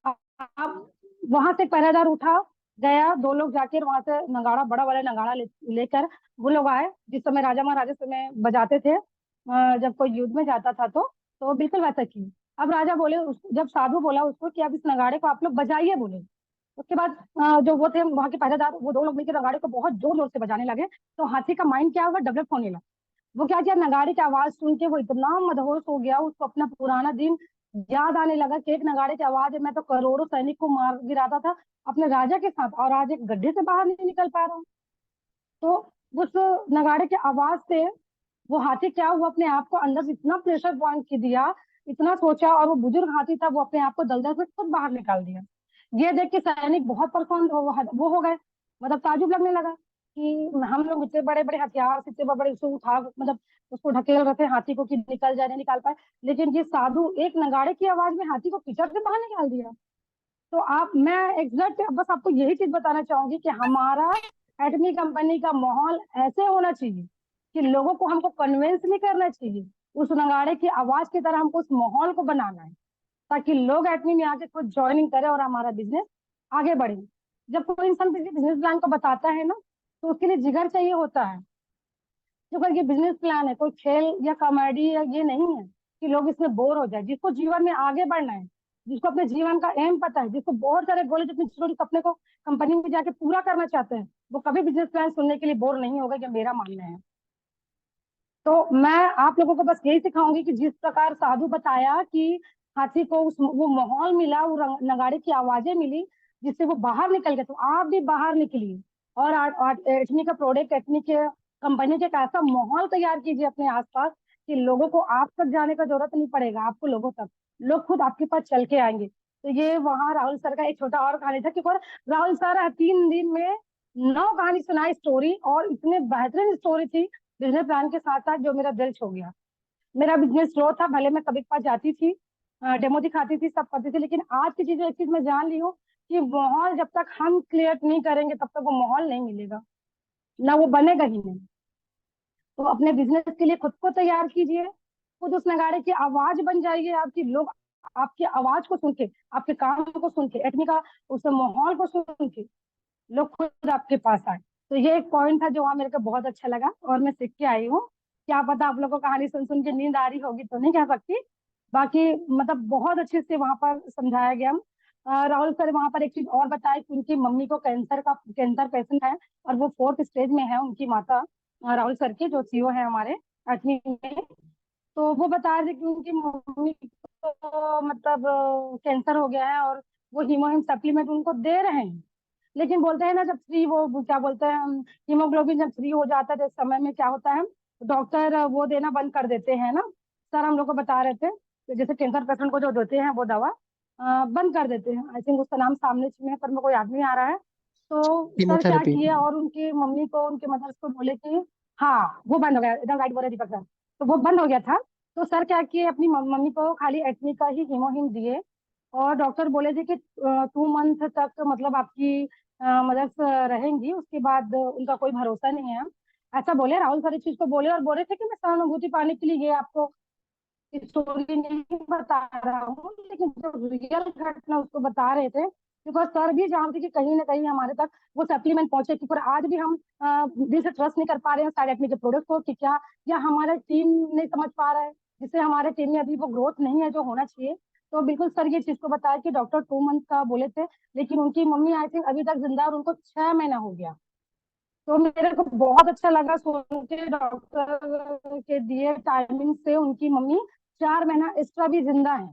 आप वहां से पहरेदार उठा, गया, दो लोग जाके वहां से नगाड़ा, बड़ा वाला नगाड़ा लेकर वो लोग आए, जिस समय राजा महाराजा समय बजाते थे, जब कोई युद्ध में जाता था तो बिल्कुल वैसा किए। अब राजा बोले जब साधु बोला उसको कि अब इस नगाड़े को आप लोग बजाइए बोले। उसके बाद जो वो थे वहां के पहरेदार, वो दो लोग मिलकर नगाड़े को बहुत जोर जोर से बजाने लगे। तो हाथी का माइंड क्या हुआ, डेवलप होने लगा। वो क्या किया, नगाड़े की आवाज सुन के वो इतना मदहोश हो गया, उसको अपना पुराना दिन याद आने लगा कि एक नगाड़े की आवाज है, मैं तो करोड़ों सैनिक को मार गिराता था अपने राजा के साथ, और आज एक गड्ढे से बाहर नहीं निकल पा रहा हूँ। तो उस नगाड़े की आवाज से वो हाथी क्या हुआ, अपने आप को अंदर से इतना प्रेशर पॉइंट की दिया, इतना सोचा, और वो बुजुर्ग हाथी था, वो अपने आप को दलदल से खुद बाहर निकाल दिया। ये देख के सैनिक बहुत परेशान वो हो गए, मतलब ताजुब लगने लगा कि हम लोग इतने बड़े बड़े हथियार से, इतने बड़े बड़े उसको उठा, मतलब उसको ढकेल रहे थे हाथी को कि निकल जाए, नहीं निकाल पाए, लेकिन ये साधु एक नगाड़े की आवाज में हाथी को कीचड़ से बाहर निकाल दिया। तो आप, मैं एग्जैक्ट बस आपको यही चीज बताना चाहूंगी कि हमारा एटमी कंपनी का माहौल ऐसे होना चाहिए कि लोगों को हमको कन्विंस नहीं करना चाहिए, उस नगाड़े की आवाज की तरह हमको उस माहौल को बनाना है, ताकि लोग एटमी में आके खुद ज्वाइनिंग करें और हमारा बिजनेस आगे बढ़े। जब कोई इंसान किसी बिजनेस प्लान को बताता है ना, तो उसके लिए जिगर चाहिए होता है। जो अगर ये बिजनेस प्लान है, कोई खेल या कॉमेडी या ये नहीं है कि लोग इसमें बोर हो जाए। जिसको जीवन में आगे बढ़ना है, जिसको अपने जीवन का एम पता है, जिसको बहुत सारे गोल है, जो अपने छोटे सपने को कंपनी में जाके पूरा करना चाहते हैं, वो कभी बिजनेस प्लान सुनने के लिए बोर नहीं होगा, ये मेरा मानना है। तो मैं आप लोगों को बस यही सिखाऊंगी कि जिस प्रकार साधु बताया कि हाथी को उस वो माहौल मिला, वो नगाड़े की आवाजें मिली, जिससे वो बाहर निकल गए, तो आप भी बाहर निकलिए और एटमी का प्रोडक्ट, एटमी के कंपनी के एक ऐसा माहौल तैयार कीजिए अपने आसपास कि लोगों को आप तक जाने का जरूरत नहीं पड़ेगा, आपको लोगों तक, लोग खुद आपके पास चल के आएंगे। तो ये वहाँ राहुल सर का एक छोटा और कहानी था, क्योंकि राहुल सर 3 दिन में 9 कहानी सुनाई स्टोरी, और इतने बेहतरीन स्टोरी थी बिजनेस प्लान के साथ साथ, जो मेरा दिल छू गया। मेरा बिजनेस स्लो था, भले मैं कभी कभार जाती थी, डेमो दिखाती थी, सब करती थी, लेकिन आज की चीज एक चीज मैं जान ली हूँ कि माहौल जब तक हम क्रिएट नहीं करेंगे तब तक वो माहौल नहीं मिलेगा, ना वो बनेगा ही नहीं। तो अपने बिजनेस के लिए खुद को तैयार कीजिए, खुद उस नगाड़े की आवाज बन जाइए, आपकी लोग आपकी आवाज को सुन के, आपके काम को सुन के, एटमी का उस माहौल को सुन के लोग खुद आपके पास आए। तो ये एक पॉइंट था जो वहाँ मेरे को बहुत अच्छा लगा, और मैं सीख के आई हूँ। क्या पता आप लोगों को कहानी सुन सुन के नींद आ रही होगी तो नहीं कह सकती, बाकी मतलब बहुत अच्छे से वहां पर समझाया गया। राहुल सर वहां पर एक चीज और बताए कि उनकी मम्मी को कैंसर पेशेंट है, और वो 4th स्टेज में है, उनकी माता, राहुल सर के जो सीईओ है हमारे एटमी में। तो वो बता रहे थे कि उनकी मम्मी मतलब कैंसर हो गया है और वो हीमोहिम सप्लीमेंट उनको दे रहे हैं। लेकिन बोलते हैं ना, जब थ्री वो क्या बोलते हैं, हीमोग्लोबिन जब थ्री हो जाता है तो इस समय में क्या होता है, डॉक्टर वो देना बंद कर देते हैं ना। सर हम लोग को बता रहे थे कि जैसे कैंसर पेशेंट को जो देते हैं वो दवा बंद कर देते हैं। आई थिंक उसका नाम सामने में है पर मेरे को याद नहीं आ रहा है। तो सर क्या कीमोथेरेपी। किए और उनकी मम्मी को, उनके मदर्स को बोले कि हाँ वो बंद हो गया, एकदम राइट बोल रहे दीपक सर। तो वो बंद हो गया था। तो सर क्या किए, अपनी मम्मी को खाली एटमी का ही हीमोहिम दिए। और डॉक्टर बोले थे कि 2 मंथ तक मतलब आपकी मदर्स रहेंगी, उसके बाद उनका कोई भरोसा नहीं है। ऐसा बोले राहुल सर इस चीज को बोले, और बोले थे कि मैं सहानुभूति पाने के लिए ये आपको स्टोरी नहीं बता रहा हूँ, लेकिन जो रियल घटना उसको बता रहे थे। बिकॉज सर भी जानते कि कहीं ना कहीं हमारे तक वो सप्लीमेंट पहुंचे कि, पर आज भी हम दिल से ट्रस्ट नहीं कर पा रहे हैं साइड के प्रोडक्ट को कि क्या, या हमारा टीम नहीं समझ पा रहा है, जिससे हमारे टीम में अभी वो ग्रोथ नहीं है जो होना चाहिए। तो बिल्कुल सर ये चीज को बताया कि डॉक्टर 2 मंथ का बोले थे, लेकिन उनकी मम्मी आई थिंक अभी तक जिंदा है और उनको 6 महीना हो गया। तो मेरे को बहुत अच्छा लगा सुन के, डॉक्टर के दिए टाइमिंग से उनकी मम्मी 4 महीना एक्स्ट्रा भी जिंदा है।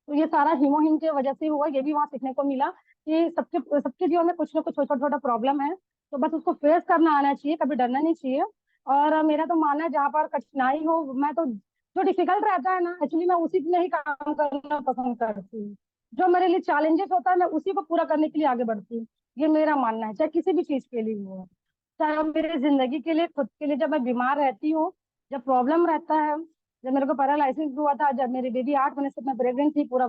तो ये सारा हीमोहिम की वजह से हुआ, ये भी वहां सीखने को मिला कि सबके सबके जीवन में कुछ ना कुछ छोटा छोटा प्रॉब्लम है। तो बस उसको फेस करना आना चाहिए, कभी डरना नहीं चाहिए। और मेरा तो मानना है जहाँ पर कठिनाई हो, मैं तो जो डिफिकल्ट रहता है ना, एक्चुअली मैं उसी में ही काम करना पसंद करती हूँ। जो मेरे लिए चैलेंजेस होता है मैं उसी को पूरा करने के लिए आगे बढ़ती हूँ। ये मेरा मानना है, चाहे किसी भी चीज के लिए हो, चाहे वो मेरे जिंदगी के लिए, खुद के लिए। जब मैं बीमार रहती हूँ, जब प्रॉब्लम रहता है, जब मेरे को पैरालिसिस हुआ था, जब मेरी बेबी 8 महीने से मैं प्रेग्नेंट थी, पूरा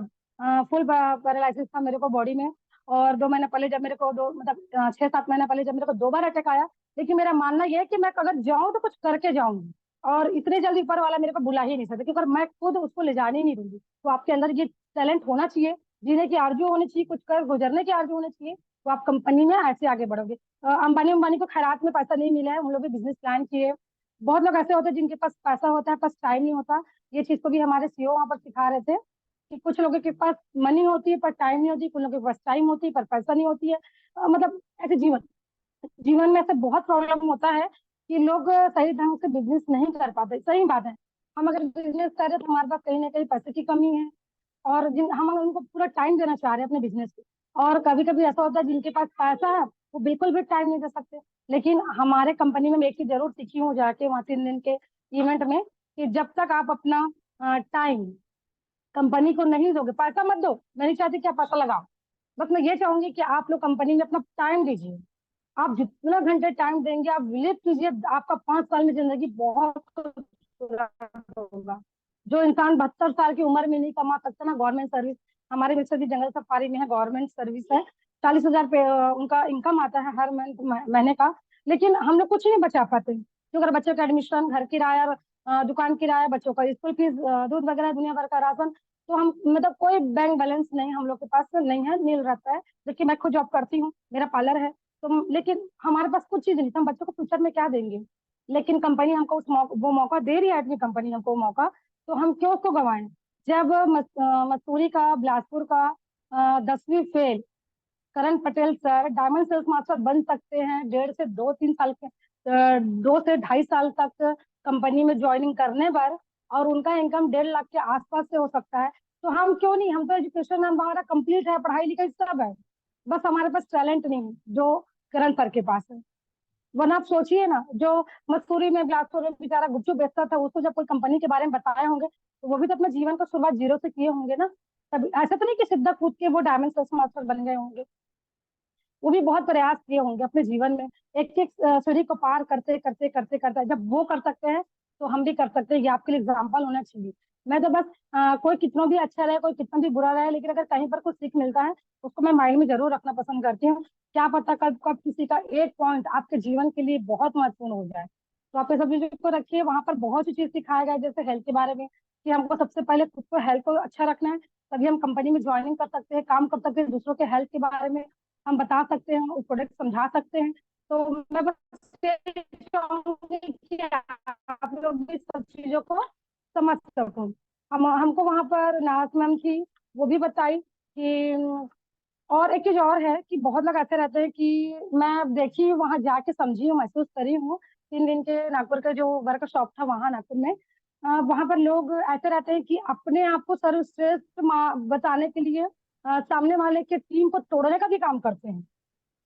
फुल पैरालिसिस था मेरे को बॉडी में। और 2 महीने पहले जब मेरे को दो मतलब 6-7 महीने पहले जब मेरे को 2 बार अटैक आया। लेकिन मेरा मानना यह है कि मैं अगर जाऊं तो कुछ करके जाऊंगी। और इतने जल्दी ऊपर वाला मेरे को बुला ही नहीं सकता, क्योंकि अगर मैं खुद उसको ले जाने ही नहीं दूंगी। तो आपके अंदर ये टैलेंट होना चाहिए, जीने की आरजू होनी चाहिए, कुछ कर गुजरने की आरजू होनी चाहिए, तो आप कंपनी में ऐसे आगे बढ़ोगे। अंबानी अंबानी को खैरात में पैसा नहीं मिला है, उन लोग भी बिजनेस प्लान किए। बहुत लोग ऐसे होते हैं जिनके पास पैसा होता है, पास टाइम नहीं होता। ये चीज को भी हमारे सीईओ वहां पर सिखा रहे थे कि कुछ लोगों के पास मनी होती है पर टाइम नहीं होती, कुछ लोगों के पास टाइम होती है पर पैसा नहीं होती है। मतलब ऐसे जीवन जीवन में ऐसे बहुत प्रॉब्लम होता है कि लोग सही ढंग से बिजनेस नहीं कर पाते। सही बात है, हम अगर बिजनेस करें तो हमारे पास कहीं ना कहीं पैसे की कमी है। और जिन हम अगर उनको पूरा टाइम देना चाह रहे हैं अपने बिजनेस को, और कभी कभी ऐसा होता है जिनके पास पैसा है वो बिल्कुल भी टाइम नहीं दे सकते। लेकिन हमारे कंपनी में मैं एक चीज जरूर सीखी हूँ जाके वहाँ 3 दिन के इवेंट में, कि जब तक आप अपना टाइम कंपनी को नहीं दोगे, पैसा मत दो, मैं नहीं चाहती कि आप पैसा लगाओ। बस मैं ये चाहूंगी कि आप लोग कंपनी में अपना टाइम दीजिए। आप जितना घंटे टाइम देंगे, आप बिलीव कीजिए, आपका 5 साल में जिंदगी बहुत खूबसूरत होगा। जो इंसान 72 साल की उम्र में नहीं कमा सकता ना, गवर्नमेंट सर्विस, हमारे मिस्टर भी जंगल सफारी में है, गवर्नमेंट सर्विस है, 40,000 पे उनका इनकम आता है हर महीने का। लेकिन हम लोग कुछ नहीं बचा पाते, क्योंकि अगर बच्चों का एडमिशन, घर किराया, दुकान किराया, बच्चों का स्कूल फीस, दूध वगैरह, दुनिया भर का राशन। तो हम मतलब कोई बैंक बैलेंस नहीं हम लोग के पास नहीं है, नील रहता है। देखिए मैं खुद जॉब करती हूँ, मेरा पार्लर है। तो लेकिन हमारे पास कुछ चीज नहीं, तो हम बच्चों को फ्यूचर में क्या देंगे। लेकिन कंपनी हमको वो मौका दे रही है, एडमी कंपनी हमको वो मौका, तो हम क्यों उसको गंवाएं। जब मसूरी का, बिलासपुर का 10वीं fail Karan Patel sir diamond sales master बन सकते हैं 1.5 से 2-3 साल के, 2 से ढाई साल तक कंपनी में ज्वाइनिंग करने पर, और उनका इनकम 1.5 लाख के आसपास से हो सकता है। तो हम क्यों नहीं, हम तो एजुकेशन हमारा कंप्लीट है, पढ़ाई लिखाई सब है, बस हमारे पास टैलेंट नहीं है जो करण सर के पास है। वरना आप सोचिए ना, जो मसूरी में, बिलासपुर में बेचारा गुपचुप बेचता था, उसको जब कोई कंपनी के बारे में बताए होंगे तो वो भी तो अपने जीवन का शुरुआत जीरो से किए होंगे ना। तब ऐसा तो नहीं कि सीधा कूद के वो डायमंड सेल्स मास्टर बन गए होंगे। वो भी बहुत प्रयास किए होंगे अपने जीवन में, एक एक सीढ़ी को पार करते करते करते करते। जब वो कर सकते हैं तो हम भी कर सकते हैं, ये आपके लिए एग्जाम्पल होना चाहिए। मैं तो बस कोई कितना भी अच्छा रहे, कोई कितना भी बुरा रहे, लेकिन अगर कहीं पर कुछ सीख मिलता है उसको मैं माइंड में जरूर रखना पसंद करती हूँ। क्या पता कल कब किसी का एक पॉइंट आपके जीवन के लिए बहुत महत्वपूर्ण हो जाए। तो आप ये सब चीजों को रखिए, वहां पर बहुत सी चीज सिखाया गया है, जैसे हेल्थ के बारे में, कि हमको सबसे पहले खुद को, हेल्थ को अच्छा रखना है, तभी हम कंपनी में ज्वाइनिंग कर सकते हैं, काम कर सकते हैं, दूसरों के हेल्थ के बारे में हम बता सकते हैं, उस प्रोडक्ट समझा सकते हैं। तो मैं बस यही चाहूंगी कि आप लोग भी सब चीजों को समझ सको। हम हमको वहां पर नाज मैम थी, वो भी बताई कि, और एक चीज और है कि बहुत लोग ऐसे रहते हैं कि, मैं देखी हूँ, वहां जाके समझी हूँ, महसूस करी हूँ। 3 दिन के नागपुर का जो वर्कशॉप था वहां नागपुर में, वहां पर लोग ऐसे रहते हैं कि अपने आप को सर्वश्रेष्ठ बताने के लिए सामने वाले के टीम को तोड़ने का भी काम करते हैं।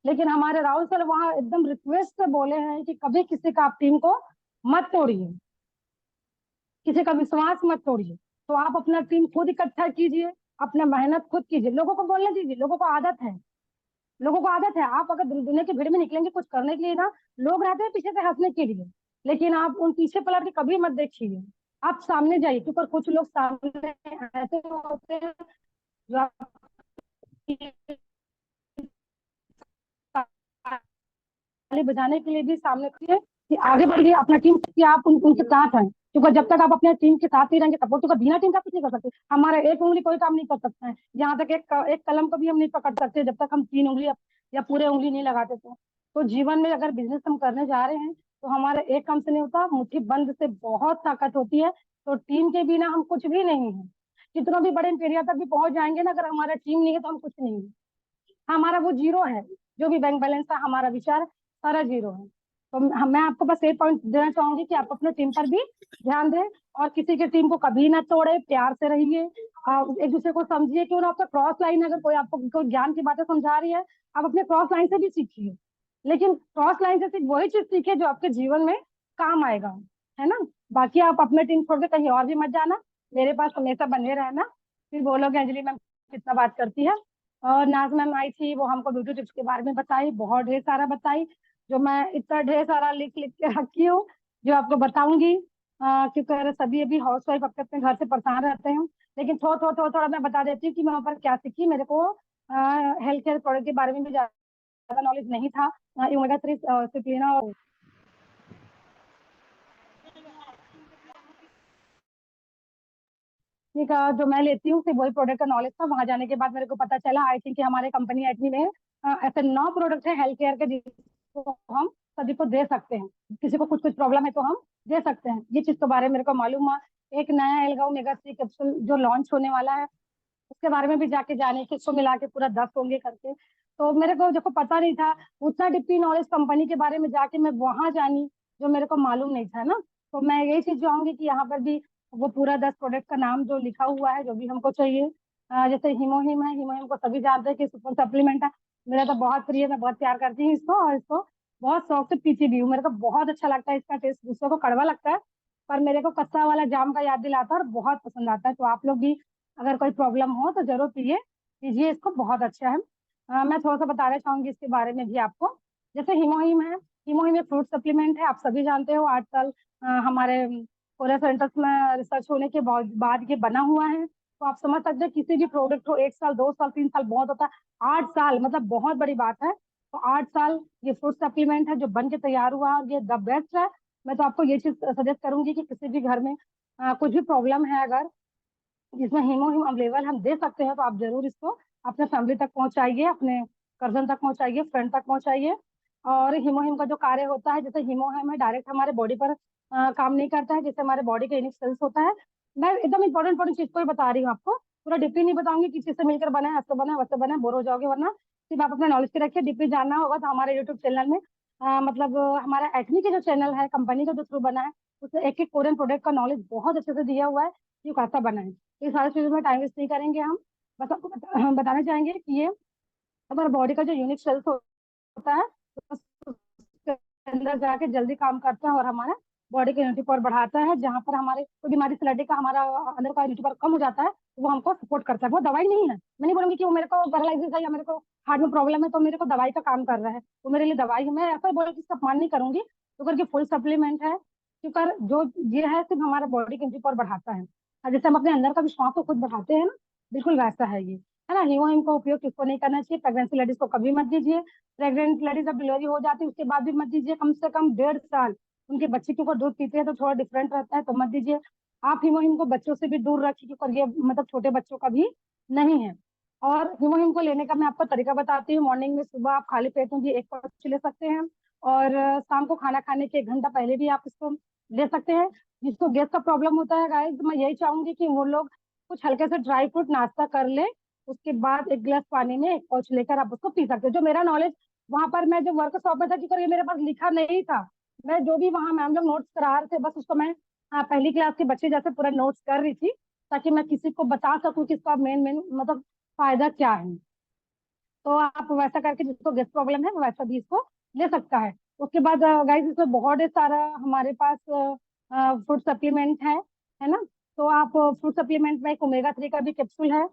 लेकिन हमारे राहुल सर वहां एकदम रिक्वेस्ट से बोले हैं कि कभी किसी का आप टीम को मत तोड़िए, किसी का विश्वास मत तोड़िए। तो आप अपना टीम खुद इकट्ठा कीजिए, अपना मेहनत खुद कीजिए, लोगों को बोलने दीजिए, लोगों को आदत है, लोगों को आदत है। आप अगर दुनिया की भीड़ में निकलेंगे कुछ करने के लिए ना, लोग रहते हैं पीछे से हंसने के लिए, लेकिन आप उन पीछे पलट के कभी मत देखिए, आप सामने जाइए, क्योंकि कुछ लोग सामने ऐसे होते हैं जो आपकी ताली बजाने के लिए भी सामने खड़े हैं कि आगे बढ़िए अपना टीम कि आप उनके साथ हैं, क्योंकि जब तक आप अपने टीम के साथ ही रहेंगे सपोर्ट, क्योंकि बिना टीम का कुछ नहीं कर सकते। हमारा एक उंगली कोई काम नहीं कर सकता है, यहाँ तक एक कलम को भी हम नहीं पकड़ सकते जब तक हम 3 उंगली या पूरे उंगली नहीं लगाते। तो जीवन में अगर बिजनेस हम करने जा रहे हैं तो हमारे एक काम से नहीं होता, मुट्ठी बंद से बहुत ताकत होती है। तो टीम के बिना हम कुछ भी नहीं है, कितना भी बड़े एरिया तक भी पहुंच जाएंगे ना, अगर हमारा टीम नहीं है तो हम कुछ नहीं है, हमारा वो जीरो है। जो भी बैंक बैलेंस था हमारा विचार सारा जीरो है। तो मैं आपको बस एक पॉइंट देना चाहूंगी कि आप अपने टीम पर भी ध्यान दें, और किसी की टीम को कभी ना तोड़े, प्यार से रहिए, एक दूसरे को समझिए। क्यों ना आपका क्रॉस लाइन, अगर कोई आपको कोई ज्ञान की बातें समझा रही है, आप अपने क्रॉस लाइन से भी सीखिए, लेकिन क्रॉस लाइन से सिर्फ वही चीज सीखिए जो आपके जीवन में काम आएगा, है ना। बाकी आप अपने टीम छोड़ के कहीं और भी मत जाना, मेरे पास हमेशा बने रहना। फिर बोलोगे अंजलि मैम कितना बात करती है। और नाज मैम आई थी, वो हमको ब्यूटी टिप्स के बारे में बताई, बहुत ढेर सारा बताई, जो मैं इतना ढेर सारा लिख लिख के रखी हूँ, जो आपको बताऊंगी। क्योंकि सभी अभी हाउस वाइफ अपने घर से परेशान रहते हैं, लेकिन थोड़ा मैं बता देती हूँ कि मैं वहाँ पर क्या सीखी। मेरे को हेल्थ केयर प्रोडक्ट के बारे में भी ज्यादा नॉलेज नहीं था। ओमेगा 3 सिप्लिना और का जो मैं लेती हूँ सिर्फ वही प्रोडक्ट का नॉलेज था। वहां जाने के बाद मेरे को पता चला, आई थिंक कि हमारे कंपनी एटमी में ऐसे 9 प्रोडक्ट है हेल्थ केयर के जिसको हम सभी को दे सकते हैं। किसी को कुछ कुछ प्रॉब्लम है तो हम दे सकते हैं, ये चीज के बारे में मेरे को मालूम हुआ। एक नया एल्गा ओमेगा 3 कैप्सूल जो लॉन्च होने वाला है, उसके बारे में भी जाके जाने कि इसको मिला के पूरा 10 होंगे करके। तो मेरे को देखो पता नहीं था उतना डिप्टी नॉलेज कंपनी के बारे में, जाके मैं वहां जानी जो मेरे को मालूम नहीं था ना। तो मैं यही चीज चाहूंगी कि यहाँ पर भी वो पूरा 10 प्रोडक्ट का नाम जो लिखा हुआ है जो भी हमको चाहिए। जैसे हिमोहिम है, हिमोहिम को सभी जानते हैं कि सुपर सप्लीमेंट है, मेरा तो बहुत प्रिय है, मैं बहुत प्यार करती हूँ इसको, और इसको बहुत शौक से पीती भी हूँ। मेरे को बहुत अच्छा लगता है इसका टेस्ट, दूसरों को कड़वा लगता है पर मेरे को कच्चा वाला जाम का याद दिलाता है और बहुत पसंद आता है। तो आप लोग भी अगर कोई प्रॉब्लम हो तो जरूर पीजिए इसको, बहुत अच्छा है। मैं थोड़ा सा बताना चाहूंगी इसके बारे में भी आपको। जैसे हिमोहिम है, हिमोहिम एक फ्रूट सप्लीमेंट है, आप सभी जानते हो आजकल हमारे कोरिया सेंटर्स में रिसर्च होने के बाद ये बना हुआ है। तो आप समझ सकते हैं किसी भी प्रोडक्ट को 1 साल 2 साल 3 साल बहुत होता है, 8 साल मतलब बहुत बड़ी बात है। तो 8 साल ये फ्रूट सप्लीमेंट है जो बन के तैयार हुआ है, ये द बेस्ट है। मैं तो आपको ये चीज सजेस्ट करूंगी कि किसी भी घर में कुछ भी प्रॉब्लम है अगर जिसमें हीमोहिम अवेलेबल हम दे सकते हैं, तो आप जरूर इसको अपने फैमिली तक पहुंचाइए, अपने कर्जन तक पहुंचाइए, फ्रेंड तक पहुंचाइए। और हीमोहिम का जो कार्य होता है, जैसे हीमोहिम है डायरेक्ट हमारे बॉडी पर काम नहीं करता है, जैसे हमारे बॉडी का यूनिक सेल्स होता है। मैं एकदम इंपॉर्टेंट इंपॉर्टेंट चीज को ही बता रही हूँ आपको, पूरा डिप्ली नहीं बताऊंगी कि चीज से मिलकर बना है, ऐसा बना है वैसे बना है, बोर हो जाओगे। वरना सिर्फ आप अपने नॉलेज के रखिए, डिप्ली जानना होगा तो हमारे यूट्यूब चैनल में मतलब हमारा एटमी के जो चैनल है कंपनी का जो थ्रू बना है, उसमें एक एक कोरियन प्रोडक्ट का नॉलेज बहुत अच्छे से दिया हुआ है कि कैसा बना है। ये सारी चीजों में टाइम वेस्ट नहीं करेंगे हम, बस आपको बताना चाहेंगे कि ये हमारे बॉडी का जो यूनिक सेल्स होता है उसके अंदर जाके जल्दी काम करता है और हमारा बॉडी का इम्यूनिटी पावर बढ़ाता है। जहाँ पर हमारे कोई बीमारी से लड़ने का हमारा अंदर का इम्यूनिटी पावर कम हो जाता है, तो वो हमको सपोर्ट करता है। वो दवाई नहीं है, मैं नहीं बोलूंगी कि वो मेरे को पैरालिसिस है या मेरे को हार्ट में प्रॉब्लम है तो मेरे को दवाई का काम कर रहा है, वो मेरे लिए दवाई है। मैं ऐसा बोल के इसका अपमान नहीं करूंगी, तो करके फुल सप्लीमेंट है। क्योंकि जो ये है सिर्फ हमारा बॉडी का इम्यूनिटी पावर बढ़ाता है, और जैसे हम अपने अंदर का विश्वास को खुद बढ़ाते हैं ना, बिल्कुल वैसा है ये, है ना। हीमोहिम का उपयोग किसको नहीं करना चाहिए, प्रेगनेंसी लेडीज को कभी मत दीजिए। प्रेग्नेंट लेडीज जब डिलीवरी हो जाती है उसके बाद भी मत दीजिए, कम से कम 1.5 साल उनके बच्चे के ऊपर दूध पीते हैं तो थोड़ा डिफरेंट रहता है, तो मत दीजिए। आप हिमोहिम को बच्चों से भी दूर रखिए, क्योंकि ये मतलब छोटे बच्चों का भी नहीं है। और हिमोहिम को लेने का मैं आपको तरीका बताती हूँ। मॉर्निंग में सुबह आप खाली पेट में भी 1 पाउच ले सकते हैं, और शाम को खाना खाने के 1 घंटा पहले भी आप इसको ले सकते हैं। जिसको गैस का प्रॉब्लम होता है गाइस, मैं यही चाहूंगी कि वो लोग कुछ हल्के से ड्राई फ्रूट नाश्ता कर ले, उसके बाद 1 गिलास पानी में 1 पाउच लेकर आप उसको पी सकते हो। जो मेरा नॉलेज वहां पर मैं जो वर्कशॉप में था, क्योंकि ये मेरे पास लिखा नहीं था, मैं जो भी वहां मैम लोग नोट्स करा रहे थे बस उसको मैं हाँ, पहली क्लास के बच्चे जैसे पूरा नोट्स कर रही थी, ताकि मैं किसी को बता सकूं कि इसका मेन मेन मतलब फायदा क्या है। तो आप वैसा करके, जिसको गैस प्रॉब्लम है वो वैसा भी इसको ले सकता है। उसके बाद गाइस, इसमें बहुत सारा हमारे पास फूड सप्लीमेंट है ना। तो आप फूड सप्लीमेंट में एक ओमेगा 3 का भी कैप्सूल है,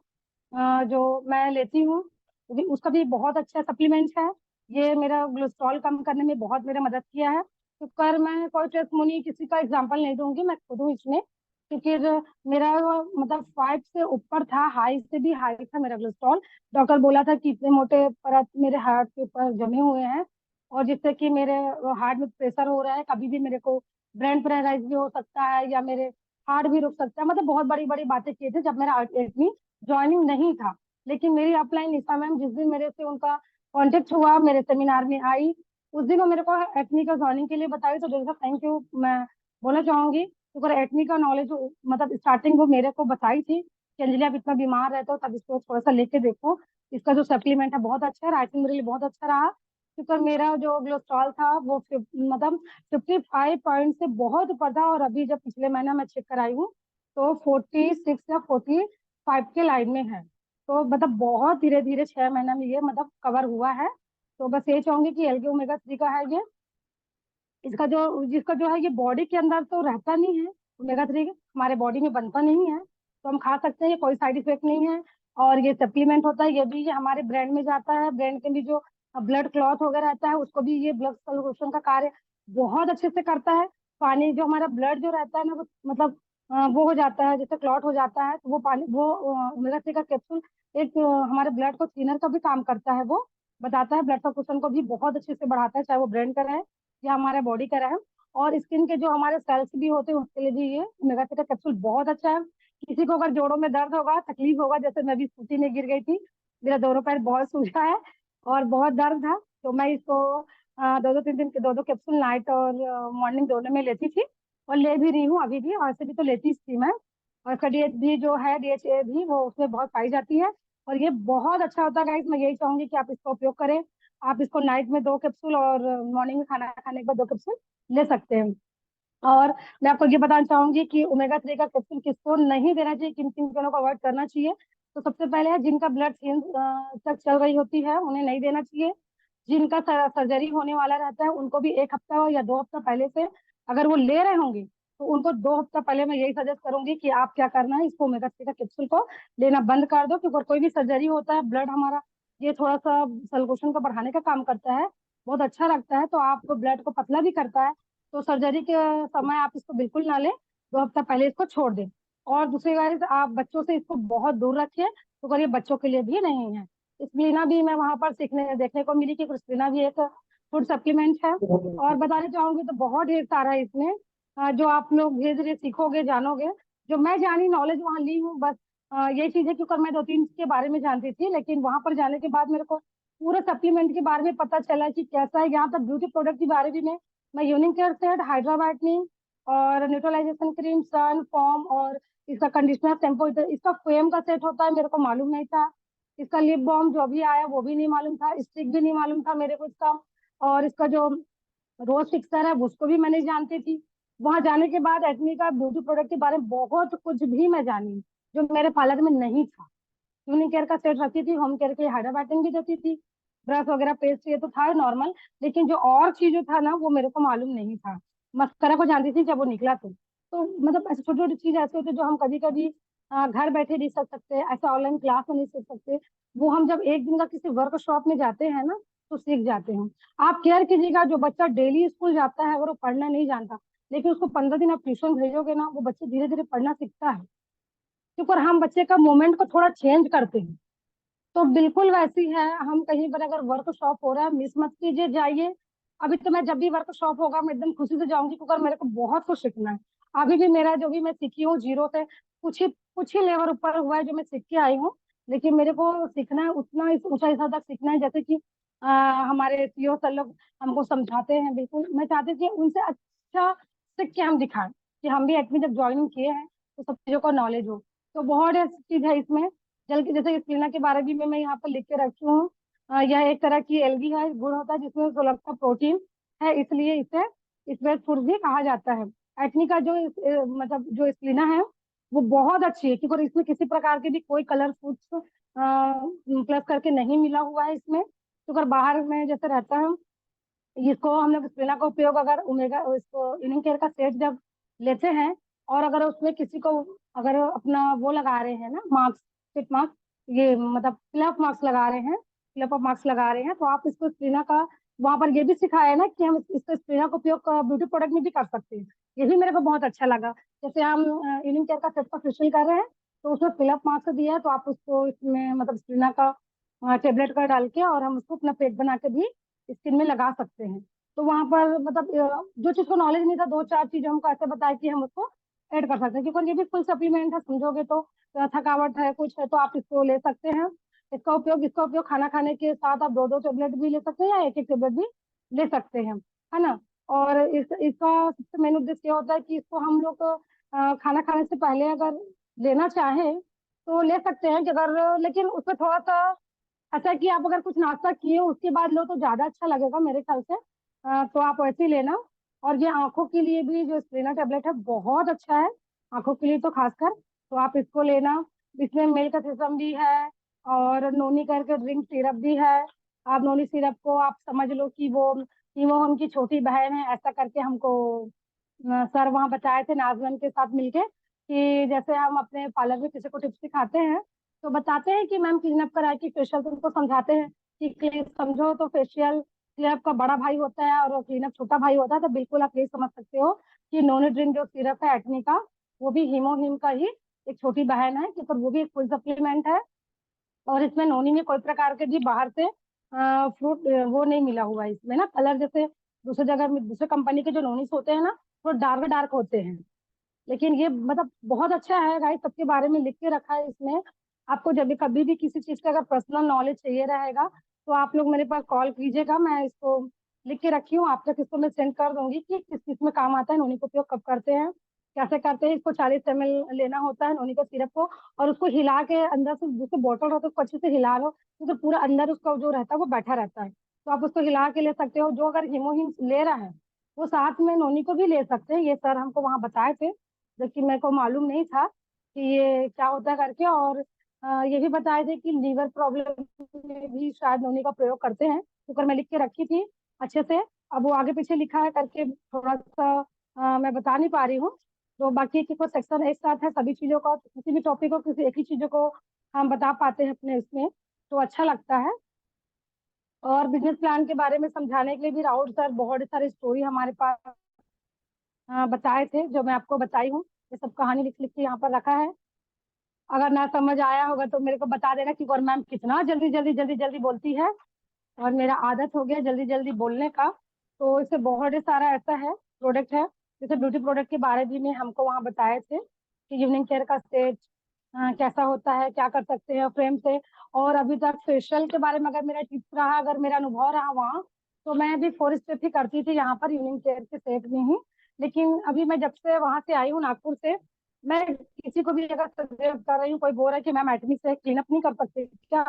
जो मैं लेती हूँ। उसका भी बहुत अच्छा सप्लीमेंट है। ये मेरा कोलेस्ट्रॉल कम करने में बहुत मेरा मदद किया है। तो कर मैं कोई टेस्टमोनी किसी का एग्जांपल नहीं दूंगी, मैं खुद हूँ इसमें। क्योंकि मेरा मतलब 5 से ऊपर था, हाई से भी हाई था मेरा कोलेस्ट्रॉल। डॉक्टर बोला था कि इतने मोटे परत मेरे हार्ट के ऊपर जमे हुए हैं, और जिससे कि मेरे हार्ट में प्रेशर हो रहा है, कभी भी मेरे को ब्रेन पैरालाइज भी हो सकता है, या मेरे हार्ट भी रुक सकता है। मतलब बहुत बड़ी बड़ी बातें किए थे जब मेरा एटमी ज्वाइनिंग नहीं था। लेकिन मेरी अपलाइन निशा मैम जिस दिन मेरे से उनका कांटेक्ट हुआ, मेरे सेमिनार में आई, उस दिन वो मेरे को एटमी का ज्वाइनिंग के लिए बताई। तो देखो, थैंक यू मैं बोलना चाहूंगी, क्योंकि एटमी का नॉलेज मतलब स्टार्टिंग वो मेरे को बताई थी कि अंजलि आप इतना बीमार रहते हो, तब इसको थोड़ा सा लेके देखो। इसका जो सप्लीमेंट है बहुत अच्छा है, राइटिंग मेरे लिए बहुत अच्छा रहा। क्योंकि मेरा जो कोलेस्ट्रॉल था वो मतलब 55 पॉइंट से बहुत ऊपर था, और अभी जब पिछले महीना मैं चेक कराई हूँ तो 46 या 45 के लाइन में है। तो मतलब बहुत धीरे धीरे 6 महीना में ये मतलब कवर हुआ है। तो बस ये चाहूंगी कि एलगी ओमेगा 3 का है ये। इसका जो जिसका जो है ये बॉडी के अंदर तो रहता नहीं है, ओमेगा 3 हमारे बॉडी में बनता नहीं है, तो हम खा सकते हैं, ये कोई साइड इफेक्ट नहीं है। और ये सप्लीमेंट होता है, ये भी ये हमारे ब्रेन में जाता है, ब्रेन के भी जो ब्लड क्लॉट वगैरह रहता है उसको भी ये ब्लड सर्कुलेशन का कार्य बहुत अच्छे से करता है। पानी जो हमारा ब्लड जो रहता है ना, वो मतलब वो हो जाता है, जैसे क्लॉट हो जाता है, तो वो पानी वो ओमेगा 3 का कैप्सूल एक हमारे ब्लड को थिनर का भी काम करता है। वो बताता है ब्लड सर्कुलेशन को भी बहुत अच्छे से बढ़ाता है, चाहे वो ब्रेन का रहे या हमारे बॉडी का रहे। और स्किन के जो हमारे सेल्स भी होते हैं उसके लिए भी ये ओमेगा 3 का कैप्सूल बहुत अच्छा है। किसी को अगर जोड़ों में दर्द होगा, तकलीफ होगा, जैसे मैं भी स्कूटी में गिर गई थी, मेरा दोनों पैर बहुत सूजा है और बहुत दर्द था, तो मैं इसको दो दो तीन दिन के दो दो कैप्सूल नाइट और मॉर्निंग दोनों में लेती थी, और ले भी रही हूँ अभी भी, और ऐसे भी तो लेती थी मैं। और इसका डीएच भी जो है, डीएचए भी वो उसमें बहुत पाई जाती है, और ये बहुत अच्छा होता है गाइस। मैं यही चाहूंगी कि आप इसका उपयोग करें। आप इसको नाइट में 2 कैप्सूल और मॉर्निंग में खाना खाने के बाद 2 कैप्सूल ले सकते हैं। और मैं आपको ये बताना चाहूंगी कि ओमेगा 3 का कैप्सूल किसको नहीं देना चाहिए, किन किन चीजों को अवॉइड करना चाहिए। तो सबसे पहले है जिनका ब्लड तक चल रही होती है, उन्हें नहीं देना चाहिए। जिनका सर्जरी होने वाला रहता है उनको भी 1 हफ्ता या 2 हफ्ता पहले से अगर वो ले रहे होंगे, तो उनको 2 हफ्ता पहले मैं यही सजेस्ट करूंगी कि आप क्या करना है, इसको ओमेगा 3 का कैप्सूल को लेना बंद कर दो। क्योंकि कोई भी सर्जरी होता है, ब्लड हमारा ये थोड़ा सा सर्कुलेशन को बढ़ाने का काम करता है, बहुत अच्छा लगता है, तो आपको ब्लड को पतला भी करता है। तो सर्जरी के समय आप इसको बिल्कुल ना लें, 2 हफ्ता पहले इसको छोड़ दें। और दूसरी बात, आप बच्चों से इसको बहुत दूर रखिए, तो अगर ये बच्चों के लिए भी नहीं है। स्प्लीना भी मैं वहां पर सीखने देखने को मिली कि स्प्लीना भी एक फूड सप्लीमेंट है। और बताना चाहूंगी तो बहुत ढेर सारा है इसमें, जो आप लोग धीरे धीरे सीखोगे जानोगे। जो मैं जानी नॉलेज वहां ली हूँ बस, ये चीज है, क्योंकि मैं 2 3 के बारे में जानती थी, लेकिन वहां पर जाने के बाद मेरे को पूरे सप्लीमेंट के बारे में पता चला कि कैसा है। यहाँ तक ब्यूटी प्रोडक्ट के बारे में मैं unique care set, hydra whitening और न्यूट्रलाइजेशन क्रीम, सन फॉर्म, और इसका कंडीशनर शैम्पू, इसका फेम का सेट होता है, मेरे को मालूम नहीं था। इसका लिप बाम जो भी आया वो भी नहीं मालूम था, स्टिक भी नहीं मालूम था मेरे को इसका। और इसका जो रोज फिक्सर है उसको भी मैं नहीं जानती थी। वहां जाने के बाद एटमी का ब्यूटी प्रोडक्ट के बारे में बहुत कुछ भी मैं जानी, जो मेरे पार्लर में नहीं था। यूनिक केयर का सेट रखती थी, होम केयर के लिए हाइड्रा वाइटनिंग भी देती थी, ब्रश वगैरह पेस्ट ये तो था नॉर्मल। लेकिन जो और चीज था ना, वो मेरे को मालूम नहीं था। मस्करा को जानती थी जब वो निकला तो मतलब ऐसे छोटी छोटी चीज ऐसे होते जो हम कभी कभी घर बैठे नहीं सीख सकते, ऐसा ऑनलाइन क्लास में नहीं सीख सकते। वो हम जब एक दिन का किसी वर्कशॉप में जाते हैं ना, तो सीख जाते हैं। आप केयर कीजिएगा, जो बच्चा डेली स्कूल जाता है अगर वो पढ़ना नहीं जानता, लेकिन उसको 15 दिन आप ट्यूशन भेजोगे ना, वो बच्चे धीरे धीरे पढ़ना सीखता है। क्योंकि हम बच्चे का मोमेंट को थोड़ा चेंज करते हैं। तो बिल्कुल वैसी है, हम कहीं पर अगर वर्कशॉप हो रहा है मिस मत कीजिए, जाइए। अभी तो मैं जब भी वर्कशॉप होगा मैं एकदम खुशी से जाऊंगी, क्योंकि मेरे को बहुत कुछ सीखना है। अभी भी मेरा जो भी मैं सीखी हूँ जीरो से कुछ ही लेवल ऊपर हुआ है जो मैं सीख के आई हूँ। लेकिन मेरे को सीखना है उतना इस ऊंचाई तक सीखना है, जैसे कि हमारे सीईओ सर लोग हमको समझाते हैं। बिल्कुल मैं चाहती थी कि उनसे अच्छा सीख के हम दिखाएं, कि हम भी एडमिट जब ज्वाइनिंग किए हैं तो सब चीजों का नॉलेज हो। तो बहुत चीज है इसमें। जल की जैसे स्प्लिना के बारे में मैं यहाँ पर लिख के रखी हूँ। यह एक तरह की एल्गी है, गुण होता है जिसमें सोलर का प्रोटीन है, इसलिए इसे स्पेस फूड भी कहा जाता है। एटनी का जो मतलब जो स्प्लिना है वो बहुत अच्छी है, क्योंकि इसमें किसी प्रकार के भी कोई कलर फूड्स प्लस करके नहीं मिला हुआ है इसमें। तो अगर बाहर में जैसे रहता है, इसको हम लोग स्प्लेना का उपयोग अगर ओमेगा इसको इनिंग केयर का सेट जब लेते हैं, और अगर उसमें किसी को अगर अपना वो लगा रहे हैं ना मार्क्स, फिट मार्क्स, ये मतलब क्लफ मार्क्स लगा रहे हैं, क्लफ ऑफ मार्क्स लगा रहे हैं, तो आप इसको स्प्लेना का वहां पर ये भी सिखाया है ना कि हम इसको स्प्लेना का उपयोग ब्यूटी प्रोडक्ट में भी कर सकते हैं। ये भी मेरे को बहुत अच्छा लगा। जैसे हम इनिंग केयर का सेट का फेशियल कर रहे हैं, तो उसमें क्लफ मार्क्स दिया है, तो आप उसको इसमें मतलब स्प्लेना का टेबलेट का डाल के और हम उसको अपना पेट बना के भी स्किन में लगा सकते हैं। तो वहां पर मतलब जो चीज को नॉलेज नहीं था, दो चार चीजें हमको ऐसे बताया कि हम उसको ऐड कर सकते हैं, क्योंकि ये भी फुल सप्लीमेंट है, समझोगे तो थकावट है कुछ है तो आप इसको ले सकते हैं। इसका उपयोग खाना खाने के साथ आप दो दो टेबलेट भी ले सकते हैं या एक एक टेबलेट भी ले सकते हैं, है ना। और इसका सबसे मेन उद्देश्य ये होता है कि इसको हम लोग खाना खाने से पहले अगर लेना चाहें तो ले सकते हैं कि अगर, लेकिन उसमें थोड़ा सा अच्छा कि आप अगर कुछ नाश्ता किए उसके बाद लो तो ज्यादा अच्छा लगेगा मेरे ख्याल से। तो आप वैसे ही लेना। और ये आंखों के लिए भी जो स्प्लेना टेबलेट है बहुत अच्छा है, आंखों के लिए तो खासकर, तो आप इसको लेना। इसमें मिल्क सिसम भी है और नोनी करके ड्रिंक सिरप भी है। आप नोनी सिरप को आप समझ लो कि वो उनकी छोटी बहन है, ऐसा करके हमको सर वहाँ बताए थे नाजमन के साथ मिलके, कि जैसे हम अपने पार्लर में किसी को टिप्स सिखाते हैं तो बताते हैं कि मैम क्लीन अप कराए कि फेशियल, तो उनको समझाते हैं कि क्लीन समझो तो फेशियल क्लीन अप का बड़ा भाई होता है और क्लीन अप छोटा भाई होता है। तो बिल्कुल आप यही समझ सकते हो कि नोनिड्रिन जो सिरप है एक्ने का, वो भी हीमोहिम का ही एक छोटी बहन है, क्योंकि वो भी एक फुल सप्लीमेंट है। और इसमें नोनी में कोई प्रकार के भी बाहर से फ्रूट वो नहीं मिला हुआ है इसमें ना, कलर जैसे दूसरी जगह में दूसरे कंपनी के जो नोनीस होते हैं ना वो डार्क डार्क होते हैं, लेकिन ये मतलब बहुत अच्छा है गाइस, सबके बारे में लिख के रखा है इसमें। आपको जब भी कभी भी किसी चीज का अगर पर्सनल नॉलेज चाहिए रहेगा तो आप लोग मेरे पास कॉल कीजिएगा, मैं इसको लिख के रखी हूँ, आप तक इसको मैं सेंड कर दूंगी कि किस किस में काम आता है, नोनी का उपयोग कब करते हैं, कैसे करते हैं। इसको 40 ml लेना होता है नोनी का सिरप को, और उसको हिला के अंदर से जैसे बोतल होता है उसको अच्छे से हिला लो, क्योंकि तो पूरा अंदर उसका जो रहता है वो बैठा रहता है, तो आप उसको हिला के ले सकते हो। जो अगर हिमोहिम ले रहा है वो साथ में नोनी को भी ले सकते हैं, ये सर हमको वहाँ बताए थे, जबकि मेरे को मालूम नहीं था कि ये क्या होता है करके। और ये भी बताए थे कि लीवर प्रॉब्लम में भी शायद नोनी का प्रयोग करते हैं, कुकर में लिख के रखी थी अच्छे से। अब वो आगे पीछे लिखा है करके थोड़ा सा मैं बता नहीं पा रही हूँ। तो बाकी की कोई सेक्शन एक साथ है सभी चीजों का, तो किसी भी टॉपिक को किसी एक ही चीजों को हम बता पाते हैं अपने इसमें, तो अच्छा लगता है। और बिजनेस प्लान के बारे में समझाने के लिए भी राउत सर बहुत सारी स्टोरी हमारे पास बताए थे, जो मैं आपको बताई हूँ। ये सब कहानी लिख लिख के यहाँ पर रखा है, अगर ना समझ आया होगा तो मेरे को बता देना कि और मैम कितना जल्दी जल्दी जल्दी जल्दी बोलती है, और मेरा आदत हो गया जल्दी जल्दी बोलने का। तो इससे बहुत ही सारा ऐसा है प्रोडक्ट है, जैसे ब्यूटी प्रोडक्ट के बारे भी में हमको वहाँ बताए थे कि इवनिंग केयर का स्टेज कैसा होता है, क्या कर सकते हैं फ्रेम से। और अभी तक फेशियल के बारे में अगर मेरा टिप्स रहा, अगर मेरा अनुभव रहा वहाँ, तो मैं भी 4 स्टेप ही करती थी यहाँ पर इवनिंग केयर के सेट में ही। लेकिन अभी मैं जब से वहां से आई हूँ नागपुर से, मैं किसी को भी अगर सजेस्ट कर रही हूँ, कोई बोल रहा है कि मैम एटमी से क्लीन अप नहीं कर सकते क्या,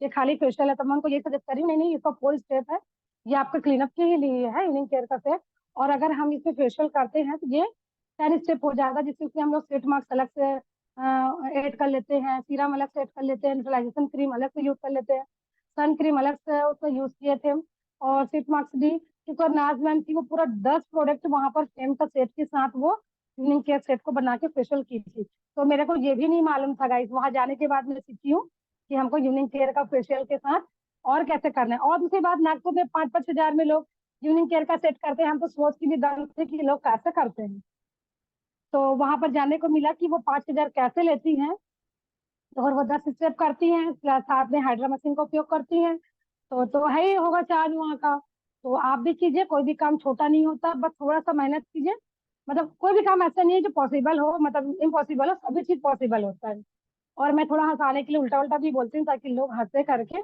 ये खाली फेशियल है, तो मैं उनको ये सजेस्ट करी नहीं नहीं, इसका 4 स्टेप है, ये आपके क्लीनअप के ही लिए है इवनिंग केयर का सेट। और अगर हम इसमें फेशियल करते हैं तो ये 10 स्टेप हो जाता है, जिससे हम लोग स्वेट मार्क्स अलग से ऐड कर लेते हैं, सीरम अलग से ऐड कर लेते हैं, न्यूट्रलाइजेशन क्रीम अलग से यूज कर लेते हैं, सन क्रीम अलग से उसमें यूज किए थे, और स्वेट मार्क्स भी, क्योंकि नाज मैम थी वो पूरा 10 प्रोडक्ट वहां पर सेम का सेट के साथ वो इवनिंग केयर सेट को बना के फेशियल की थी। तो मेरे को ये भी नहीं मालूम था गाइस, वहां जाने के बाद मैं सीखी हूँ कि हमको इवनिंग केयर का फेशियल के साथ और कैसे करना है। और दूसरी बात, नागपुर में 5-5 हजार में लोग इवनिंग केयर का सेट करते हैं, हम तो सोच की भी दम थे कि लोग कैसे करते हैं। तो वहां पर जाने को मिला कि वो 5 हजार कैसे लेती हैं, और वो 10 स्टेप करती हैं प्लस साथ में हाइड्रा मशीन का उपयोग करती हैं। तो है ही होगा चार्ज वहाँ का। तो आप भी कीजिए, कोई भी काम छोटा नहीं होता, बस थोड़ा सा मेहनत कीजिए। मतलब कोई भी काम ऐसा नहीं है जो पॉसिबल हो, मतलब इम्पॉसिबल हो, सभी चीज पॉसिबल होता है। और मैं थोड़ा हंसाने के लिए उल्टा उल्टा भी बोलती हूँ ताकि लोग हंसे करके,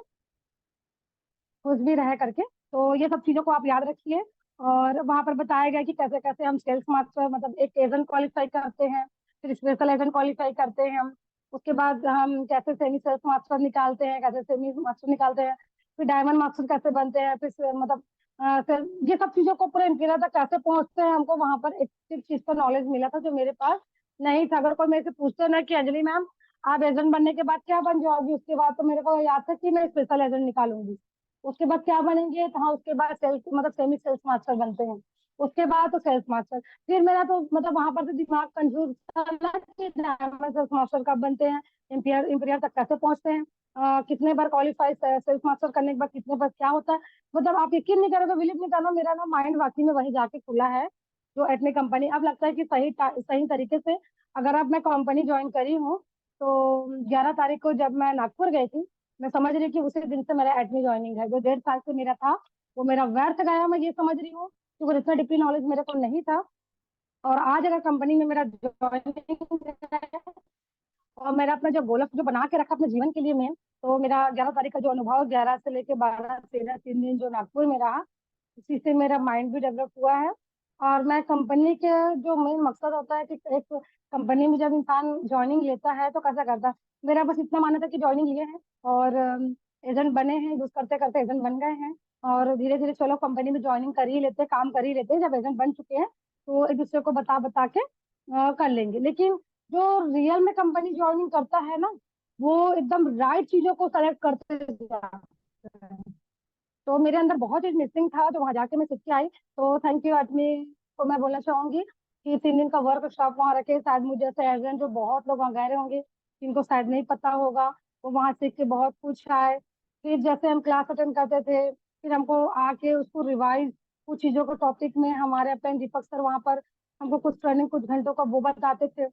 खुश भी रहे करके। तो ये सब चीजों को आप याद रखिए। और वहां पर बताया गया कि कैसे कैसे हम सेल्स मास्टर मतलब एक एजेंट क्वालिफाई करते हैं, फिर स्पेशल एजेंट क्वालिफाई करते हैं हम, उसके बाद हम कैसे सेमी सेल्स मास्टर निकालते हैं, कैसे सेमी मास्टर निकालते हैं, फिर डायमंड मास्टर कैसे बनते हैं, फिर मतलब फिर ये सब चीजों को पूरे इंटीरियर तक कैसे पहुंचते हैं, हमको वहां पर एक एक चीज का नॉलेज मिला था जो मेरे पास नहीं था। अगर कोई मेरे से पूछते ना कि अंजलि मैम आप एजेंट बनने के बाद क्या बन जाओगी, उसके बाद तो मेरे को याद था कि मैं स्पेशल एजेंट निकालूंगी। उसके बाद क्या बनेंगे, तो हाँ उसके बाद सेल्स मतलब सेमी सेल्स मास्टर बनते हैं, उसके बाद तो सेल्स मास्टर। फिर मेरा तो मतलब वहां पर तो दिमाग कंफ्यूज था ना कि डायमंड सेल्स मास्टर कब बनते हैं, इंपीरियर इंपीरियर तक कैसे पहुंचते हैं, कितने बार क्वालिफाई सेल्स मास्टर करने के बाद कितने बार क्या होता है। मतलब आप यकीन नहीं करोगे, बिलीव नहीं करना, मेरा ना माइंड वाकई में वहीं जाके खुला है जो एटमी कंपनी। अब लगता है कि सही तरीके से अगर अब मैं कंपनी ज्वाइन करी हूँ, तो 11 तारीख को जब मैं नागपुर गई थी, मैं समझ रही हूँ कि उसी दिन से मेरा एटमी ज्वाइनिंग है। जो 1.5 साल से मेरा था वो मेरा व्यर्थ गया, मैं ये समझ रही हूँ, क्योंकि इतना डीपली नॉलेज मेरे को नहीं था। और आज अगर कंपनी में मेरा ज्वाइनिंग है और मेरा अपना जो गोल जो बना के रखा अपने जीवन के लिए मेन, तो मेरा 11 तारीख का जो अनुभव, 11 से लेके 12 13 3 दिन जो नागपुर में रहा, उसी से मेरा माइंड भी डेवलप हुआ है। और मैं कंपनी के जो मेन मकसद होता है कि एक कंपनी में जब इंसान ज्वाइनिंग लेता है तो कैसा करता है, मेरा बस इतना मानना था कि ज्वाइनिंग लिए हैं और एजेंट बने हैं, यूज करते करते एजेंट बन गए हैं। और धीरे धीरे चलो कंपनी में ज्वाइनिंग कर ही लेते, काम कर ही लेते, जब एजेंट बन चुके हैं तो एक दूसरे को बता बता के कर लेंगे। लेकिन जो रियल में कंपनी ज्वाइनिंग करता है ना, वो एकदम राइट चीजों को सेलेक्ट करते जाता है। तो मेरे अंदर बहुत चीज मिसिंग था, तो वहां जाके मैं सीख के आई। तो थैंक यू आदमी को मैं बोलना चाहूंगी कि 3 दिन का वर्कशॉप वहाँ रखे, शायद मुझे जैसे एजेंट जो बहुत लोग वहाँ गए होंगे जिनको शायद नहीं पता होगा, वो वहां सीख के बहुत कुछ आए। फिर जैसे हम क्लास अटेंड करते थे, फिर हमको आके उसको रिवाइज कुछ चीजों को टॉपिक में हमारे अपने दीपक सर वहाँ पर हमको कुछ ट्रेनिंग कुछ घंटों का वो बताते थे।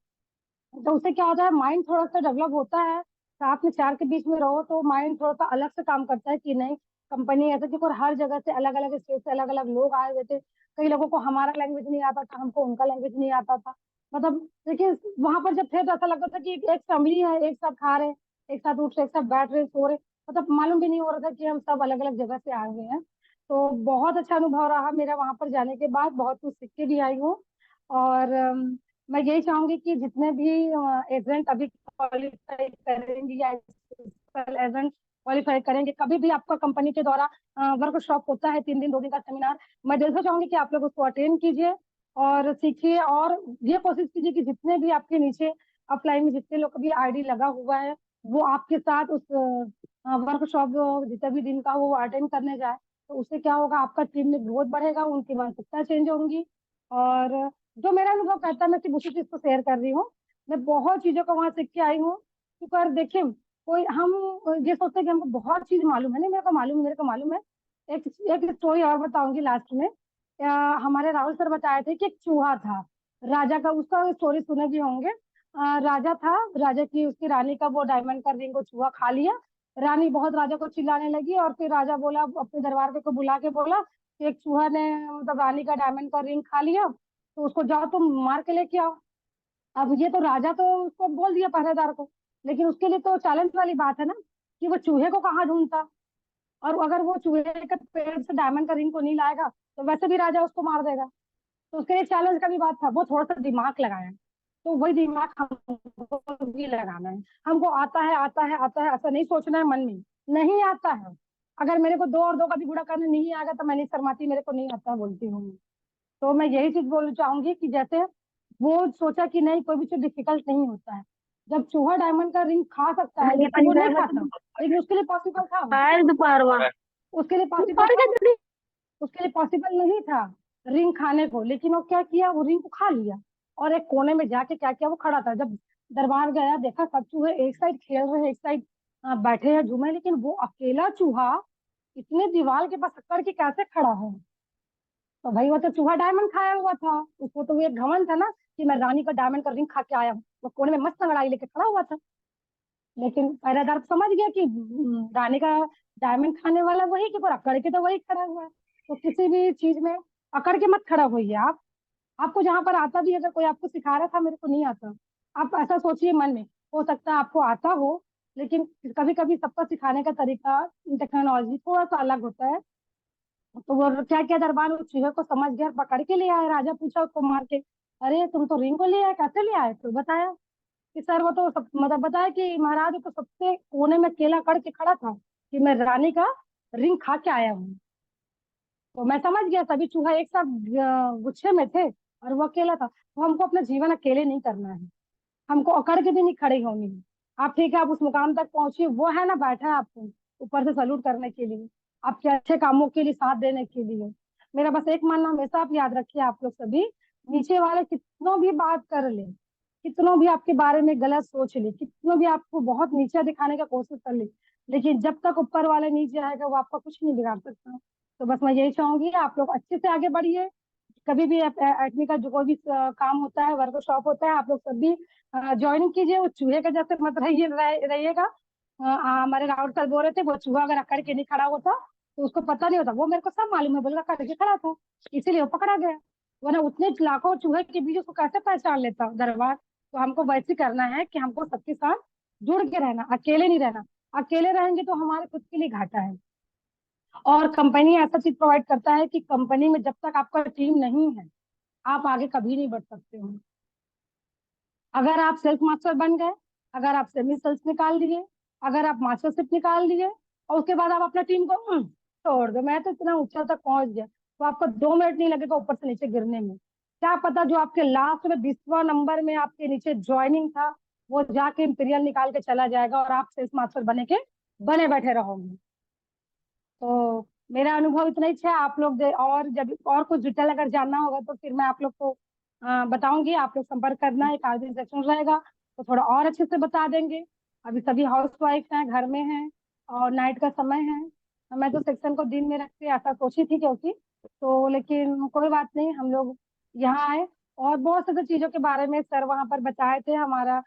तो उससे क्या होता है, माइंड थोड़ा सा डेवलप होता है। साथ में चार के बीच में रहो तो माइंड थोड़ा सा अलग से काम करता है कि नहीं, कंपनी ऐसे क्योंकि हर जगह से अलग अलग स्टेट से अलग अलग लोग आए हुए थे। कई लोगों को हमारा लैंग्वेज नहीं आता था, हमको उनका लैंग्वेज नहीं आता था। मतलब देखिए वहां पर जब थे तो ऐसा लगता था कि एक फैमिली है, एक साथ खा रहे, एक साथ उठ रहे, एक साथ बैठ रहे, सो रहे। मतलब मालूम भी नहीं हो रहा था कि हम सब अलग अलग जगह से आए हुए हैं। तो बहुत अच्छा अनुभव रहा मेरा वहां पर जाने के बाद, बहुत कुछ सीख के भी आई हूँ। और मैं यही चाहूंगी कि जितने भी एजेंट अभी क्वालिफाई करेंगे या एजेंट क्वालिफाई करेंगे, कभी भी आपका कंपनी के द्वारा वर्कशॉप होता है 3 दिन 2 दिन का सेमिनार, मैं दिल से चाहूंगी कि आप लोग उसको अटेंड कीजिए और सीखिए। और ये कोशिश कीजिए कि जितने भी आपके नीचे अपलाइन में जितने लोग का भी आईडी लगा हुआ है, वो आपके साथ उस वर्कशॉप जितने भी दिन का वो अटेंड करने जाए। तो उससे क्या होगा, आपका टीम में ग्रोथ बढ़ेगा, उनकी मानसिकता चेंज होंगी। और जो मेरा अनुभव कहता है मैं सिर्फ उसी चीज को शेयर कर रही हूँ। मैं बहुत चीजों को वहां सीख के आई हूँ। पर देखिए कोई हम ये सोचते हैं कि हमको बहुत चीज मालूम है, नहीं मेरे को मालूम है, मेरे को मालूम है। एक एक स्टोरी और बताऊंगी लास्ट में। हमारे राहुल सर बताए थे कि एक चूहा था राजा का, उसका स्टोरी सुने भी होंगे। राजा था, राजा की उसकी रानी का वो डायमंड का रिंग को चूहा खा लिया। रानी बहुत राजा को चिल्लाने लगी और फिर राजा बोला अपने दरबार को बुला के बोला कि एक चूहा ने मतलब रानी का डायमंड का रिंग खा लिया, तो उसको जाओ तुम मार के लेके आओ। अब ये तो राजा तो उसको बोल दिया पहरेदार को, लेकिन उसके लिए तो चैलेंज वाली बात है ना कि वो चूहे को कहाँ ढूंढता। और अगर वो चूहे के पेड़ से डायमंड का रिंग को नहीं लाएगा तो वैसे भी राजा उसको मार देगा। तो उसके लिए चैलेंज का भी बात था, वो थोड़ा सा दिमाग लगाया। तो वही दिमाग हमको भी लगाना है। हमको आता है आता है आता है ऐसा नहीं सोचना है मन में, नहीं आता है। अगर मेरे को 2 और 2 का भी गुणा करना नहीं आएगा तो मैं नहीं शर्माती, मेरे को नहीं आता बोलती हूँ। तो मैं यही चीज बोलना चाहूंगी कि जैसे वो सोचा कि नहीं कोई भी चीज डिफिकल्ट नहीं होता है। जब चूहा डायमंड का रिंग खा सकता है लेकिन वो नहीं खाता, लेकिन उसके लिए पॉसिबल था, उसके लिए पॉसिबल था, उसके लिए पॉसिबल नहीं था रिंग खाने को, लेकिन वो क्या किया, वो रिंग को खा लिया। और एक कोने में जाके क्या किया, वो खड़ा था, जब दरबार गया देखा सब चूहे एक साइड खेल रहे हैं, एक साइड बैठे हैं झूमे, लेकिन वो अकेला चूहा इतने दीवार के पास अकड़ के कैसे खड़ा है। तो भाई वो तो चूहा डायमंड खाया हुआ था, उसको तो वो एक घमंड था ना कि मैं रानी का डायमंड का रिंग खा के आया हूँ। वो कोने में मस्त लड़ाई लेके खड़ा हुआ था। लेकिन पहरेदार समझ गया कि रानी का डायमंड खाने वाला वही, कि पर अकड़ के तो वही खड़ा हुआ है। तो किसी भी चीज में अकड़ के मत खड़ा होइए आप। आपको जहां पर आता भी, अगर कोई आपको सिखा रहा था मेरे को नहीं आता, आप ऐसा सोचिए मन में, हो सकता है आपको आता हो, लेकिन कभी कभी सबका सिखाने का तरीका टेक्नोलॉजी थोड़ा सा अलग होता है। तो वो क्या क्या दरबार उस चूहे को समझ गया और पकड़ के ले आया। राजा पूछा उसको मार के, अरे तुम तो रिंग को ले आए, कैसे ले आए? तो बताया कि सर वो तो सब मतलब बताया कि महाराज वो तो सबसे कोने में केला कड़ के खड़ा था कि मैं रानी का रिंग खा के आया हूँ। तो मैं समझ गया सभी चूहा एक साथ गुच्छे में थे और वो अकेला था। तो हमको अपना जीवन अकेले नहीं करना है, हमको अकड़ के भी नहीं खड़े होनी है। आप ठीक है, आप उस मुकाम तक पहुंचिए, वो है ना बैठा है आपको ऊपर से सल्यूट करने के लिए, आपके अच्छे कामों के लिए साथ देने के लिए। मेरा बस एक मानना हमेशा आप याद रखिए, आप लोग सभी, नीचे वाले कितनों भी बात कर ले, कितनों भी आपके बारे में गलत सोच ले, कितनों भी आपको बहुत नीचे दिखाने का कोशिश कर ले, लेकिन जब तक ऊपर वाले नीचे आएगा वो आपका कुछ नहीं बिगाड़ सकता। तो बस मैं यही चाहूंगी आप लोग अच्छे से आगे बढ़िए। कभी भी एडमी का जो कोई भी काम होता है, वर्कशॉप होता है, आप लोग सभी ज्वाइनिंग कीजिए। वो चूहे के जैसे मत रहिएगा। हमारे राउत सर बोल रहे थे, वो चूहा अगर अकड़ के नहीं खड़ा होता तो उसको पता नहीं होता, वो मेरे को सब मालूम है, बोल अकड़ के खड़ा था इसीलिए वो पकड़ा गया, वरना उतने लाखों चूहे के बीच उसको कैसे पहचान लेता दरबार। तो हमको वैसे ही करना है कि हमको सबके साथ जुड़ के रहना, अकेले नहीं रहना। अकेले रहेंगे तो हमारे खुद के लिए घाटा है। और कंपनी ऐसा चीज प्रोवाइड करता है कि कंपनी में जब तक आपका टीम नहीं है आप आगे कभी नहीं बढ़ सकते हो। अगर आप सेल्स मास्टर बन गए, अगर आप सेमी सेल्स निकाल दिए, अगर आप मास्टरशिप निकाल दिए और उसके बाद आप अपना टीम को छोड़ दो, मैं तो इतना ऊंचा तक पहुंच गया, तो आपको 2 मिनट नहीं लगेगा ऊपर से नीचे गिरने में। क्या पता जो आपके लास्ट में 20वां नंबर में आपके नीचे ज्वाइनिंग था वो जाके इंपीरियल निकाल के चला जाएगा और आप सेल्स मास्टर बने बैठे रहोगे। तो मेरा अनुभव इतना ही है। आप लोग और जब और कुछ डिटेल अगर जानना होगा तो फिर मैं आप लोग को बताऊंगी, आप लोग संपर्क करना, एक आगे सेक्शन रहेगा तो थोड़ा और अच्छे से बता देंगे। अभी सभी हाउस वाइफ हैं, घर में हैं और नाइट का समय है, मैं तो सेक्शन को दिन में रख के ऐसा सोची थी क्योंकि, तो लेकिन कोई बात नहीं, हम लोग यहाँ आए और बहुत सारी चीजों के बारे में सर वहाँ पर बताए थे। हमारा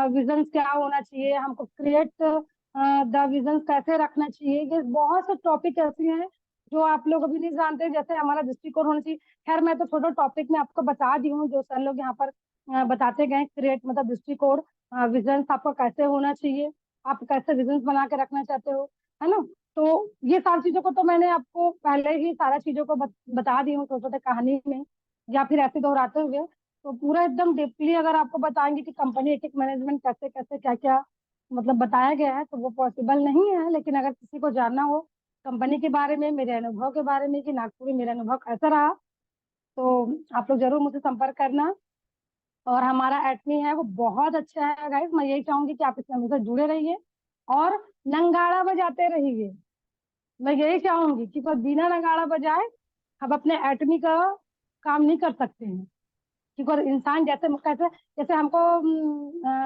विजन क्या होना चाहिए, हमको क्रिएट द विजन कैसे रखना चाहिए, ये बहुत से टॉपिक ऐसे हैं जो आप लोग अभी नहीं जानते, जैसे हमारा दृष्टिकोण होना चाहिए। खैर मैं तो छोटा टॉपिक में आपको बता दी हूँ जो सर लोग यहाँ पर बताते गए, क्रिएट मतलब दृष्टिकोण, विजन आपका कैसे होना चाहिए, आप कैसे विजन बना के रखना चाहते हो, है ना। तो ये सारी चीजों को तो मैंने आपको पहले ही सारा चीजों को बता दी हूँ छोटे छोटे कहानी में या फिर ऐसे दोहराते हुए। तो पूरा एकदम डीपली अगर आपको बताएंगे कि कंपनी एथिक मैनेजमेंट कैसे कैसे क्या क्या मतलब बताया गया है तो वो पॉसिबल नहीं है। लेकिन अगर किसी को जानना हो कंपनी के बारे में, मेरे अनुभव के बारे में कि नागपुर में मेरा अनुभव कैसा रहा, तो आप लोग जरूर मुझसे संपर्क करना। और हमारा एटमी है वो बहुत अच्छा है गाइस, मैं यही चाहूंगी कि आप इसमें मुझसे जुड़े रहिए और नंगाड़ा बजाते रहिए। मैं यही चाहूंगी कि कोई बिना नगाड़ा बजाए हम अपने एटमी का काम नहीं कर सकते हैं। क्योंकि इंसान जैसे कैसे, जैसे हमको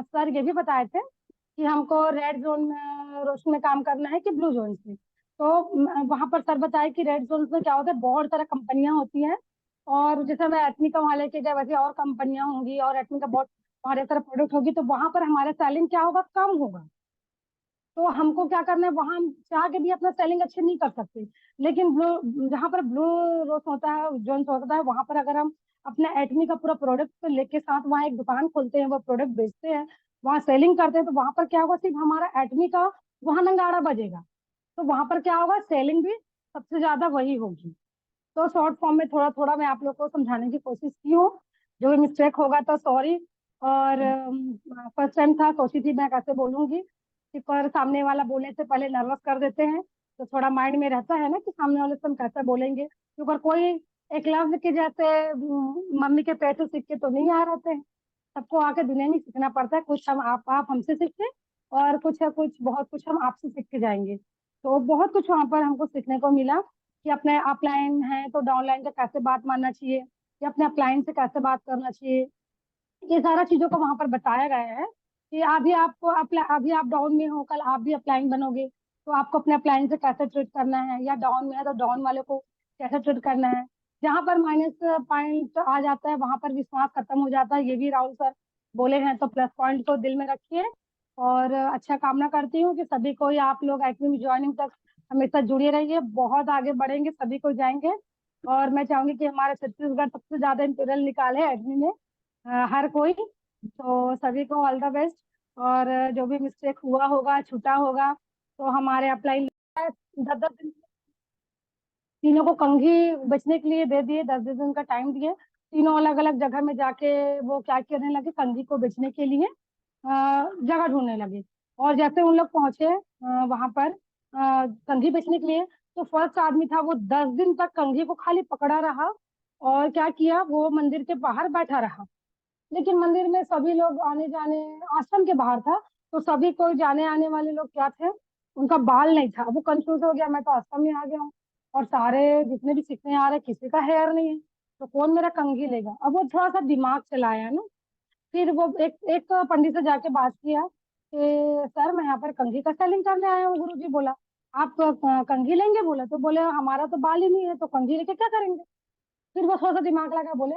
सर ये भी बताए थे कि हमको रेड जोन में रोशनी में काम करना है कि ब्लू जोन में। तो वहां पर सर बताए कि रेड जोन में क्या होता है, बहुत सारा कंपनियां होती हैं और जैसे मैं एटमी का वहां लेके गया वैसे और कंपनियां होंगी और एटमी का बहुत हमारे तरह प्रोडक्ट होगी, तो वहां पर हमारा सेलिंग क्या होगा, कम होगा। तो हमको क्या करना है, वहां हम चाह के भी अपना सेलिंग अच्छे नहीं कर सकते। लेकिन ब्लू, जहाँ पर ब्लू रोज होता है, जोन होता है, वहां पर अगर हम अपना एटमी का पूरा प्रोडक्ट लेके साथ वहाँ एक दुकान खोलते हैं, वो प्रोडक्ट बेचते हैं, वहाँ सेलिंग करते हैं, तो वहां पर क्या होगा, सिर्फ हमारा एटमी का वहां नंगाड़ा बजेगा। तो वहां पर क्या होगा, सेलिंग भी सबसे ज्यादा वही होगी। तो शॉर्ट फॉर्म में थोड़ा थोड़ा मैं आप लोग को समझाने की कोशिश की हूँ, जो भी मिस्टेक होगा तो सॉरी। और फर्स्ट टाइम था, सोची थी मैं कैसे बोलूंगी कि, पर सामने वाला बोलने से पहले नर्वस कर देते हैं, तो थोड़ा माइंड में रहता है ना कि सामने वाले से हम कैसे बोलेंगे, क्योंकि कोई एकलव्य के जैसे मम्मी के पेट से सीख के तो नहीं आ रहते हैं। सबको आके दुनिया में सीखना पड़ता है, कुछ हम आप हमसे सीखते और कुछ है कुछ बहुत कुछ हम आपसे सीख के जाएंगे। तो बहुत कुछ वहां पर हमको सीखने को मिला कि अपने अपलाइन है तो डाउनलाइन का कैसे बात मानना चाहिए या अपने अपलाइन से कैसे बात करना चाहिए, ये सारा चीजों को वहां पर बताया गया है कि अभी आप डाउन में हो, कल आप भी अपलाइन बनोगे तो आपको अपने अपलाइन से कैसे ट्रीट करना है, या डाउन में है तो डाउन वाले को कैसे ट्रीट करना है। जहां पर माइनस पॉइंट आ जाता है वहां पर विश्वास खत्म हो जाता है, ये भी राहुल सर बोले हैं। तो प्लस पॉइंट को दिल में रखिए और अच्छा कामना करती हूँ कि सभी को आप लोग एकेडमी ज्वाइनिंग तक हमेशा जुड़े रहिए, बहुत आगे बढ़ेंगे, सभी को जाएंगे। और मैं चाहूंगी कि हमारे छत्तीसगढ़ सबसे ज्यादा इंटीरियल निकाले एडमी में हर कोई। तो सभी को ऑल द बेस्ट। और जो भी मिस्टेक हुआ होगा, छूटा होगा, तो हमारे अप्लाई 10 10 दिन तीनों को कंघी बचने के लिए दे दिए, 10 10 दिन का टाइम दिए। तीनों अलग अलग जगह में जाके वो क्या करने लगे, कंघी को बेचने के लिए जगह ढूंढने लगे। और जैसे उन लोग पहुंचे वहां पर कंघी बेचने के लिए, तो फर्स्ट आदमी था वो 10 दिन तक कंघी को खाली पकड़ा रहा और क्या किया, वो मंदिर के बाहर बैठा रहा। लेकिन मंदिर में सभी लोग आने जाने, आश्रम के बाहर था, तो सभी कोई जाने आने वाले लोग क्या थे, उनका बाल नहीं था। वो कंफ्यूज हो गया, मैं तो आश्रम में आ गया हूँ और सारे जितने भी सीखने आ रहे किसी का हेयर नहीं है, तो कौन मेरा कंघी लेगा। अब वो थोड़ा सा दिमाग चलाया ना, फिर वो एक एक पंडित से जाके बात किया कि सर मैं यहाँ पर कंघी का सेलिंग करने आया हूँ। गुरु जी बोला आप कंघी लेंगे, बोला तो बोले हमारा तो बाल ही नहीं है, तो कंघी लेके क्या करेंगे। फिर वो थोड़ा सा दिमाग लगा, बोले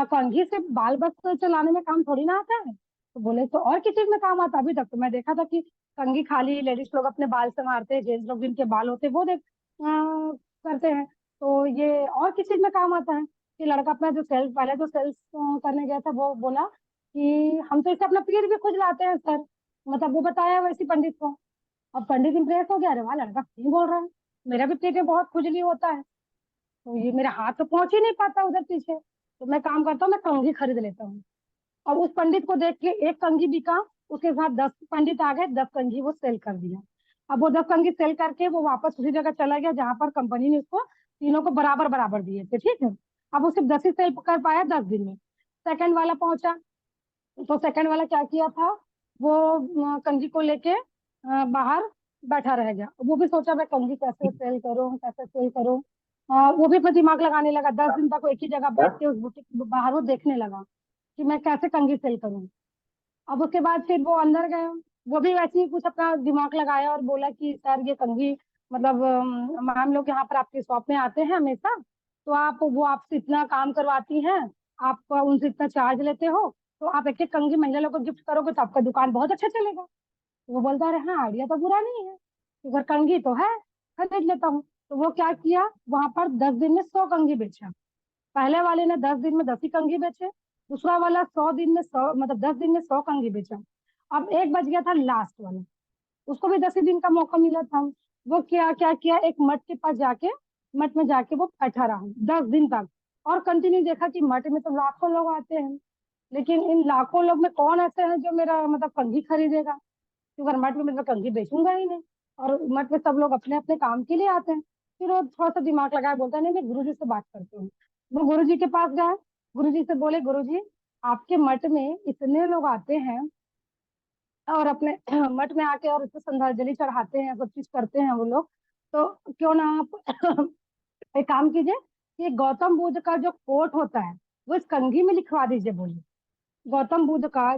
कंघी से बाल बस चलाने में काम थोड़ी ना आता है। तो बोले तो और किस चीज में काम आता है? अभी तक तो मैं देखा था कि कंघी खाली लेडीज लोग अपने बाल से मारते हैं, जेंट्स लोग जिनके बाल होते हैं वो देख करते हैं। तो ये और किस चीज में काम आता है? कि लड़का अपना जो सेल्स, पहले जो सेल्स करने गया था वो बोला कि हम तो इससे अपना पीठ भी खुजलाते हैं सर। मतलब वो बताया वैसी पंडित को। अब पंडित इंप्रेस हो गया, अरे वाह लड़का सही बोल रहा है, मेरा भी पेट में बहुत खुजली होता है, तो ये मेरा हाथ तो पहुंच ही नहीं पाता उधर पीछे, तो मैं काम करता हूँ, मैं कंघी खरीद लेता हूँ। और उस पंडित को देख के एक कंघी बिका, उसके साथ 10 पंडित आ गए, 10 कंघी वो सेल कर दिया। अब वो 10 कंघी सेल करके वो वापस उसी जगह चला गया जहां पर कंपनी ने उसको तीनों को बराबर बराबर दिए थे, ठीक है। अब वो सिर्फ 10 ही सेल कर पाया 10 दिन में। सेकंड वाला पहुंचा, तो सेकंड वाला क्या किया था, वो कंघी को लेके बाहर बैठा रह गया। वो भी सोचा मैं कंघी कैसे सेल करूं, कैसे सेल करूं। वो भी अपना दिमाग लगाने लगा, 10 दिन तक वो एक ही जगह बैठ के उस बुटीक के बाहर वो देखने लगा कि मैं कैसे कंघी सेल करूं। अब उसके बाद फिर वो अंदर गया, वो भी वैसे ही कुछ अपना दिमाग लगाया और बोला कि सर ये कंघी, मतलब मैम लोग यहाँ पर आपके शॉप में आते हैं हमेशा, तो आप वो आपसे इतना काम करवाती हैं, आप उनसे इतना चार्ज लेते हो, तो आप एक एक कंघी महिला लोग को गिफ्ट करोगे तो आपका दुकान बहुत अच्छा चलेगा। तो वो बोलता है हाँ आइडिया तो बुरा नहीं है, अगर कंघी तो है खरीद लेता हूँ। तो वो क्या किया, वहां पर 10 दिन में 100 कंघी बेचा। पहले वाले ने 10 दिन में 10 ही कंघी बेचे, दूसरा वाला 100 दिन में 100, मतलब 10 दिन में 100 कंघी बेचा। अब एक बच गया था लास्ट वाला, उसको भी 10 ही दिन का मौका मिला था। वो क्या क्या किया, एक मठ के पास जाके, मठ में जाके वो बैठा रहा 10 दिन तक, और कंटिन्यू देखा कि मठ में तो लाखों लोग आते हैं, लेकिन इन लाखों लोग में कौन ऐसे हैं जो मेरा मतलब कंघी खरीदेगा, क्योंकि मठ में मैं कंघी बेचूंगा ही नहीं, और मठ में सब लोग अपने अपने काम के लिए आते हैं। फिर वो थोड़ा सा दिमाग लगाया, बोलता नहीं मैं गुरुजी से बात करती हूँ। वो गुरुजी के पास गया, गुरुजी से बोले गुरुजी आपके मठ में इतने लोग आते हैं और अपने मठ में आके और इतने श्रद्धांजलि चढ़ाते हैं, सब चीज करते हैं वो लोग, तो क्यों ना आप एक काम कीजिए कि गौतम बुद्ध का जो कोट होता है वो इस कंघी में लिखवा दीजिए। बोले गौतम बुद्ध का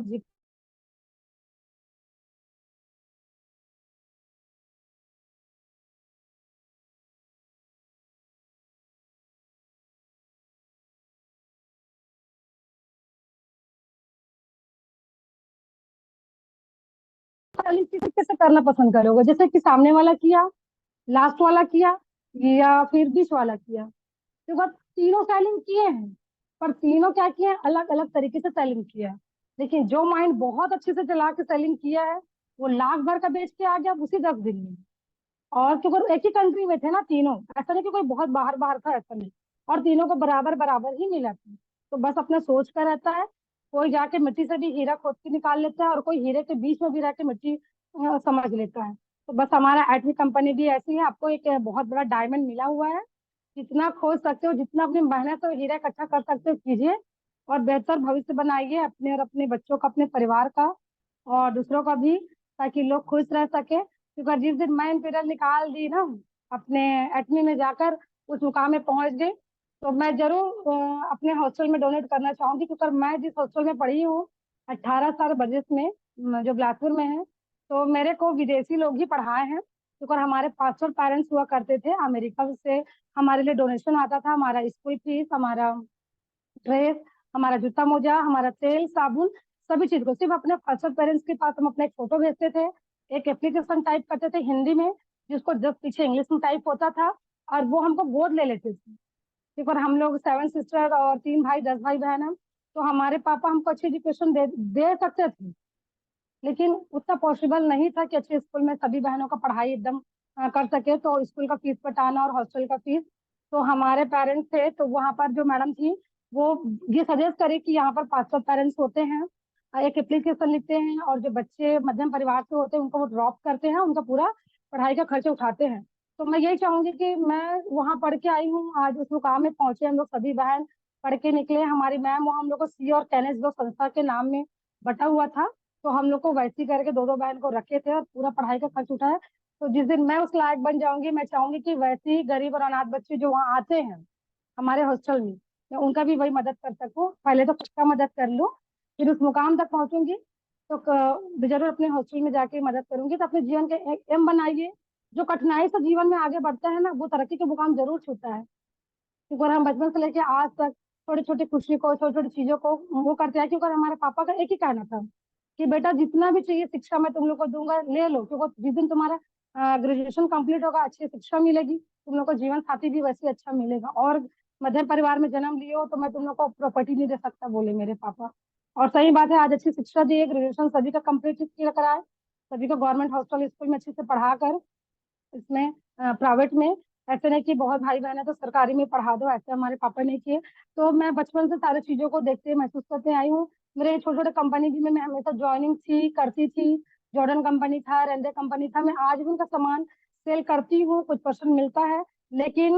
कैसे करना पसंद करोगे, जैसे कि सामने वाला किया, लास्ट वाला किया, या फिर बीच वाला किया। तो बस तीनों सेलिंग किए हैं, पर तीनों क्या किए हैं, अलग अलग तरीके से सेलिंग किया है। लेकिन जो माइंड बहुत अच्छे से चला के सेलिंग किया है वो लाख भर का बेच के आ गया उसी 10 दिन में। और क्योंकि एक ही कंट्री में थे ना तीनों, ऐसा नहीं कि कोई बहुत बाहर बाहर था, ऐसा नहीं, और तीनों को बराबर बराबर ही मिला था। तो बस अपना सोच का रहता है, कोई जाके मिट्टी से भी हीरा खोद के निकाल लेता है और कोई हीरे के बीच में भी रह के मिट्टी समझ लेता है। तो बस हमारा एटमी कंपनी भी ऐसी है, आपको एक बहुत बड़ा डायमंड मिला हुआ है, जितना खोज सकते हो, जितना अपनी मेहनत से हीरा इकट्ठा कर सकते हो कीजिए, और बेहतर भविष्य बनाइए अपने और अपने बच्चों का, अपने परिवार का और दूसरों का भी, ताकि लोग खुश रह सके। क्योंकि जिस दिन मैं इंपीरियल निकाल दी ना अपने एटमी में जाकर, उस मुकाम में पहुंच गई, तो मैं जरूर अपने हॉस्टल में डोनेट करना चाहूंगी, क्योंकि मैं जिस हॉस्टल में पढ़ी हूँ 18 साल बरजिस में, जो बिलासपुर में है, तो मेरे को विदेशी लोग ही पढ़ाए हैं, क्योंकि हमारे पासपोर्ट पेरेंट्स हुआ करते थे अमेरिका से, हमारे लिए डोनेशन आता था, हमारा स्कूल फीस, हमारा ड्रेस, हमारा जूता मोजा, हमारा तेल साबुन, सभी चीज को सिर्फ अपने पासपोर्ट पेरेंट्स के पास हम अपना एक फोटो भेजते थे, एक एप्लीकेशन टाइप करते थे हिंदी में, जिसको जस्ट पीछे इंग्लिश में टाइप होता था, और वो हमको गोद ले लेते थे। क्योंकि हम लोग 7 सिस्टर और 3 भाई, 10 भाई बहन हम, तो हमारे पापा हमको अच्छी एजुकेशन दे सकते थे, लेकिन उतना पॉसिबल नहीं था कि अच्छे स्कूल में सभी बहनों का पढ़ाई एकदम कर सके, तो स्कूल का फीस पटाना और हॉस्टल का फीस, तो हमारे पेरेंट्स थे, तो वहाँ पर जो मैडम थी वो ये सजेस्ट करे कि यहाँ पर 500 पेरेंट्स होते हैं, एक एप्लीकेशन लिखते हैं, और जो बच्चे मध्यम परिवार से होते हैं उनको वो ड्रॉप करते हैं, उनका पूरा पढ़ाई का खर्च उठाते हैं। तो मैं यही चाहूंगी कि मैं वहां पढ़ के आई हूँ, आज उस मुकाम में पहुंचे हम लोग सभी बहन, पढ़ के निकले। हमारी मैम वो हम लोग को सी और कैनेस दो संस्था के नाम में बटा हुआ था, तो हम लोग को वैसे ही करके दो दो बहन को रखे थे और पूरा पढ़ाई का खर्च उठाया। तो जिस दिन मैं उस लायक बन जाऊंगी, मैं चाहूंगी कि वैसे ही गरीब और अनाथ बच्चे जो वहाँ आते हैं हमारे हॉस्टल में, मैं उनका भी वही मदद कर सकूं। पहले तो खुद का मदद कर लूं, फिर उस मुकाम तक पहुंचूंगी तो जरूर अपने हॉस्टल में जाके मदद करूंगी। तो अपने जीवन के एक एम बनाइए। जो कठिनाई से जीवन में आगे बढ़ता है ना, वो तरक्की के मुकाम जरूर छूता है। क्योंकि हम बचपन से लेके आज तक छोटी छोटी खुशी को, छोटी छोटी चीजों को वो करते हैं। क्योंकि हमारे पापा का एक ही कहना था कि बेटा जितना भी चाहिए शिक्षा मैं तुम लोग को दूंगा, ले लो। क्योंकि जिस दिन तुम्हारा ग्रेजुएशन कंप्लीट होगा, अच्छी शिक्षा मिलेगी, तुम लोग को जीवन साथी भी वैसे अच्छा मिलेगा। और मध्यम परिवार में जन्म लिए हो तो मैं तुम लोग को प्रॉपर्टी नहीं दे सकता, बोले मेरे पापा। और सही बात है, आज अच्छी शिक्षा दिए, ग्रेजुएशन सभी का कंप्लीट किया कराए, सभी को गवर्नमेंट हॉस्टल स्कूल में अच्छे से पढ़ा कर, इसमें प्राइवेट में, ऐसे नहीं कि बहुत भाई बहन है तो सरकारी में पढ़ा दो, ऐसे हमारे पापा ने किए। तो मैं बचपन से सारी चीजों को देखते महसूस करते आई हूँ। मेरे छोटे छोटे कंपनी भी में मैं हमेशा ज्वाइनिंग थी, करती थी। जॉर्डन कंपनी था, रेंडे कंपनी था, मैं आज भी उनका सामान सेल करती हूँ, कुछ परसेंट मिलता है। लेकिन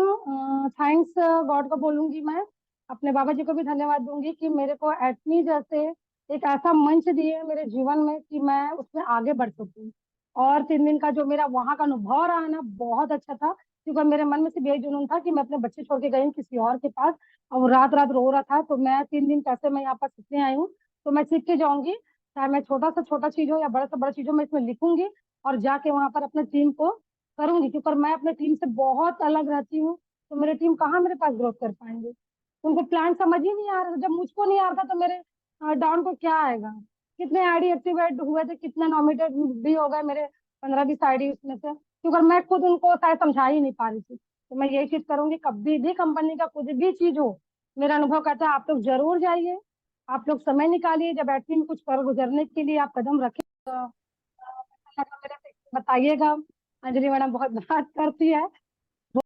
थैंक्स गॉड को बोलूंगी मैं, अपने बाबा जी को भी धन्यवाद दूंगी कि मेरे को एटमी जैसे एक ऐसा मंच दिए मेरे जीवन में कि मैं उसमें आगे बढ़ सकूं। और 3 दिन का जो मेरा वहां का अनुभव रहा ना, बहुत अच्छा था। क्योंकि मेरे मन में सिर्फ यही जुनून था कि मैं अपने बच्चे छोड़ के गई हूँ किसी और के पास, और वो रात रात रो रहा था। तो मैं 3 दिन कैसे मैं यहाँ पर सीखने आई हूँ, तो मैं सीख के जाऊंगी। चाहे मैं छोटा से छोटा चीज हो या बड़ा से बड़ा चीज हो, मैं इसमें लिखूंगी और जाके वहां पर अपने टीम को करूंगी। क्योंकि मैं अपने टीम से बहुत अलग रहती हूँ, तो मेरे टीम कहाँ मेरे पास ग्रोथ कर पाएंगे। उनको प्लान समझ ही नहीं आ रहा था। जब मुझको नहीं आ रहा था तो मेरे डाउन को क्या आएगा। कितने आईडी एक्टिवेट हुए थे, कितने नॉमिनेटेड भी हो गए मेरे, 15-20 आईडी उसमें से, क्योंकि मैं खुद उनको शायद समझा ही नहीं पा रही थी। तो मैं यही चीज करूंगी, कभी भी कंपनी का कुछ भी चीज हो, मेरा अनुभव कहता है आप लोग जरूर जाइए, आप लोग समय निकालिए। जब बैठने में कुछ कर गुजरने के लिए आप कदम रखें तो मेरे से बताइएगा। अंजलि मैडम बहुत बात करती है,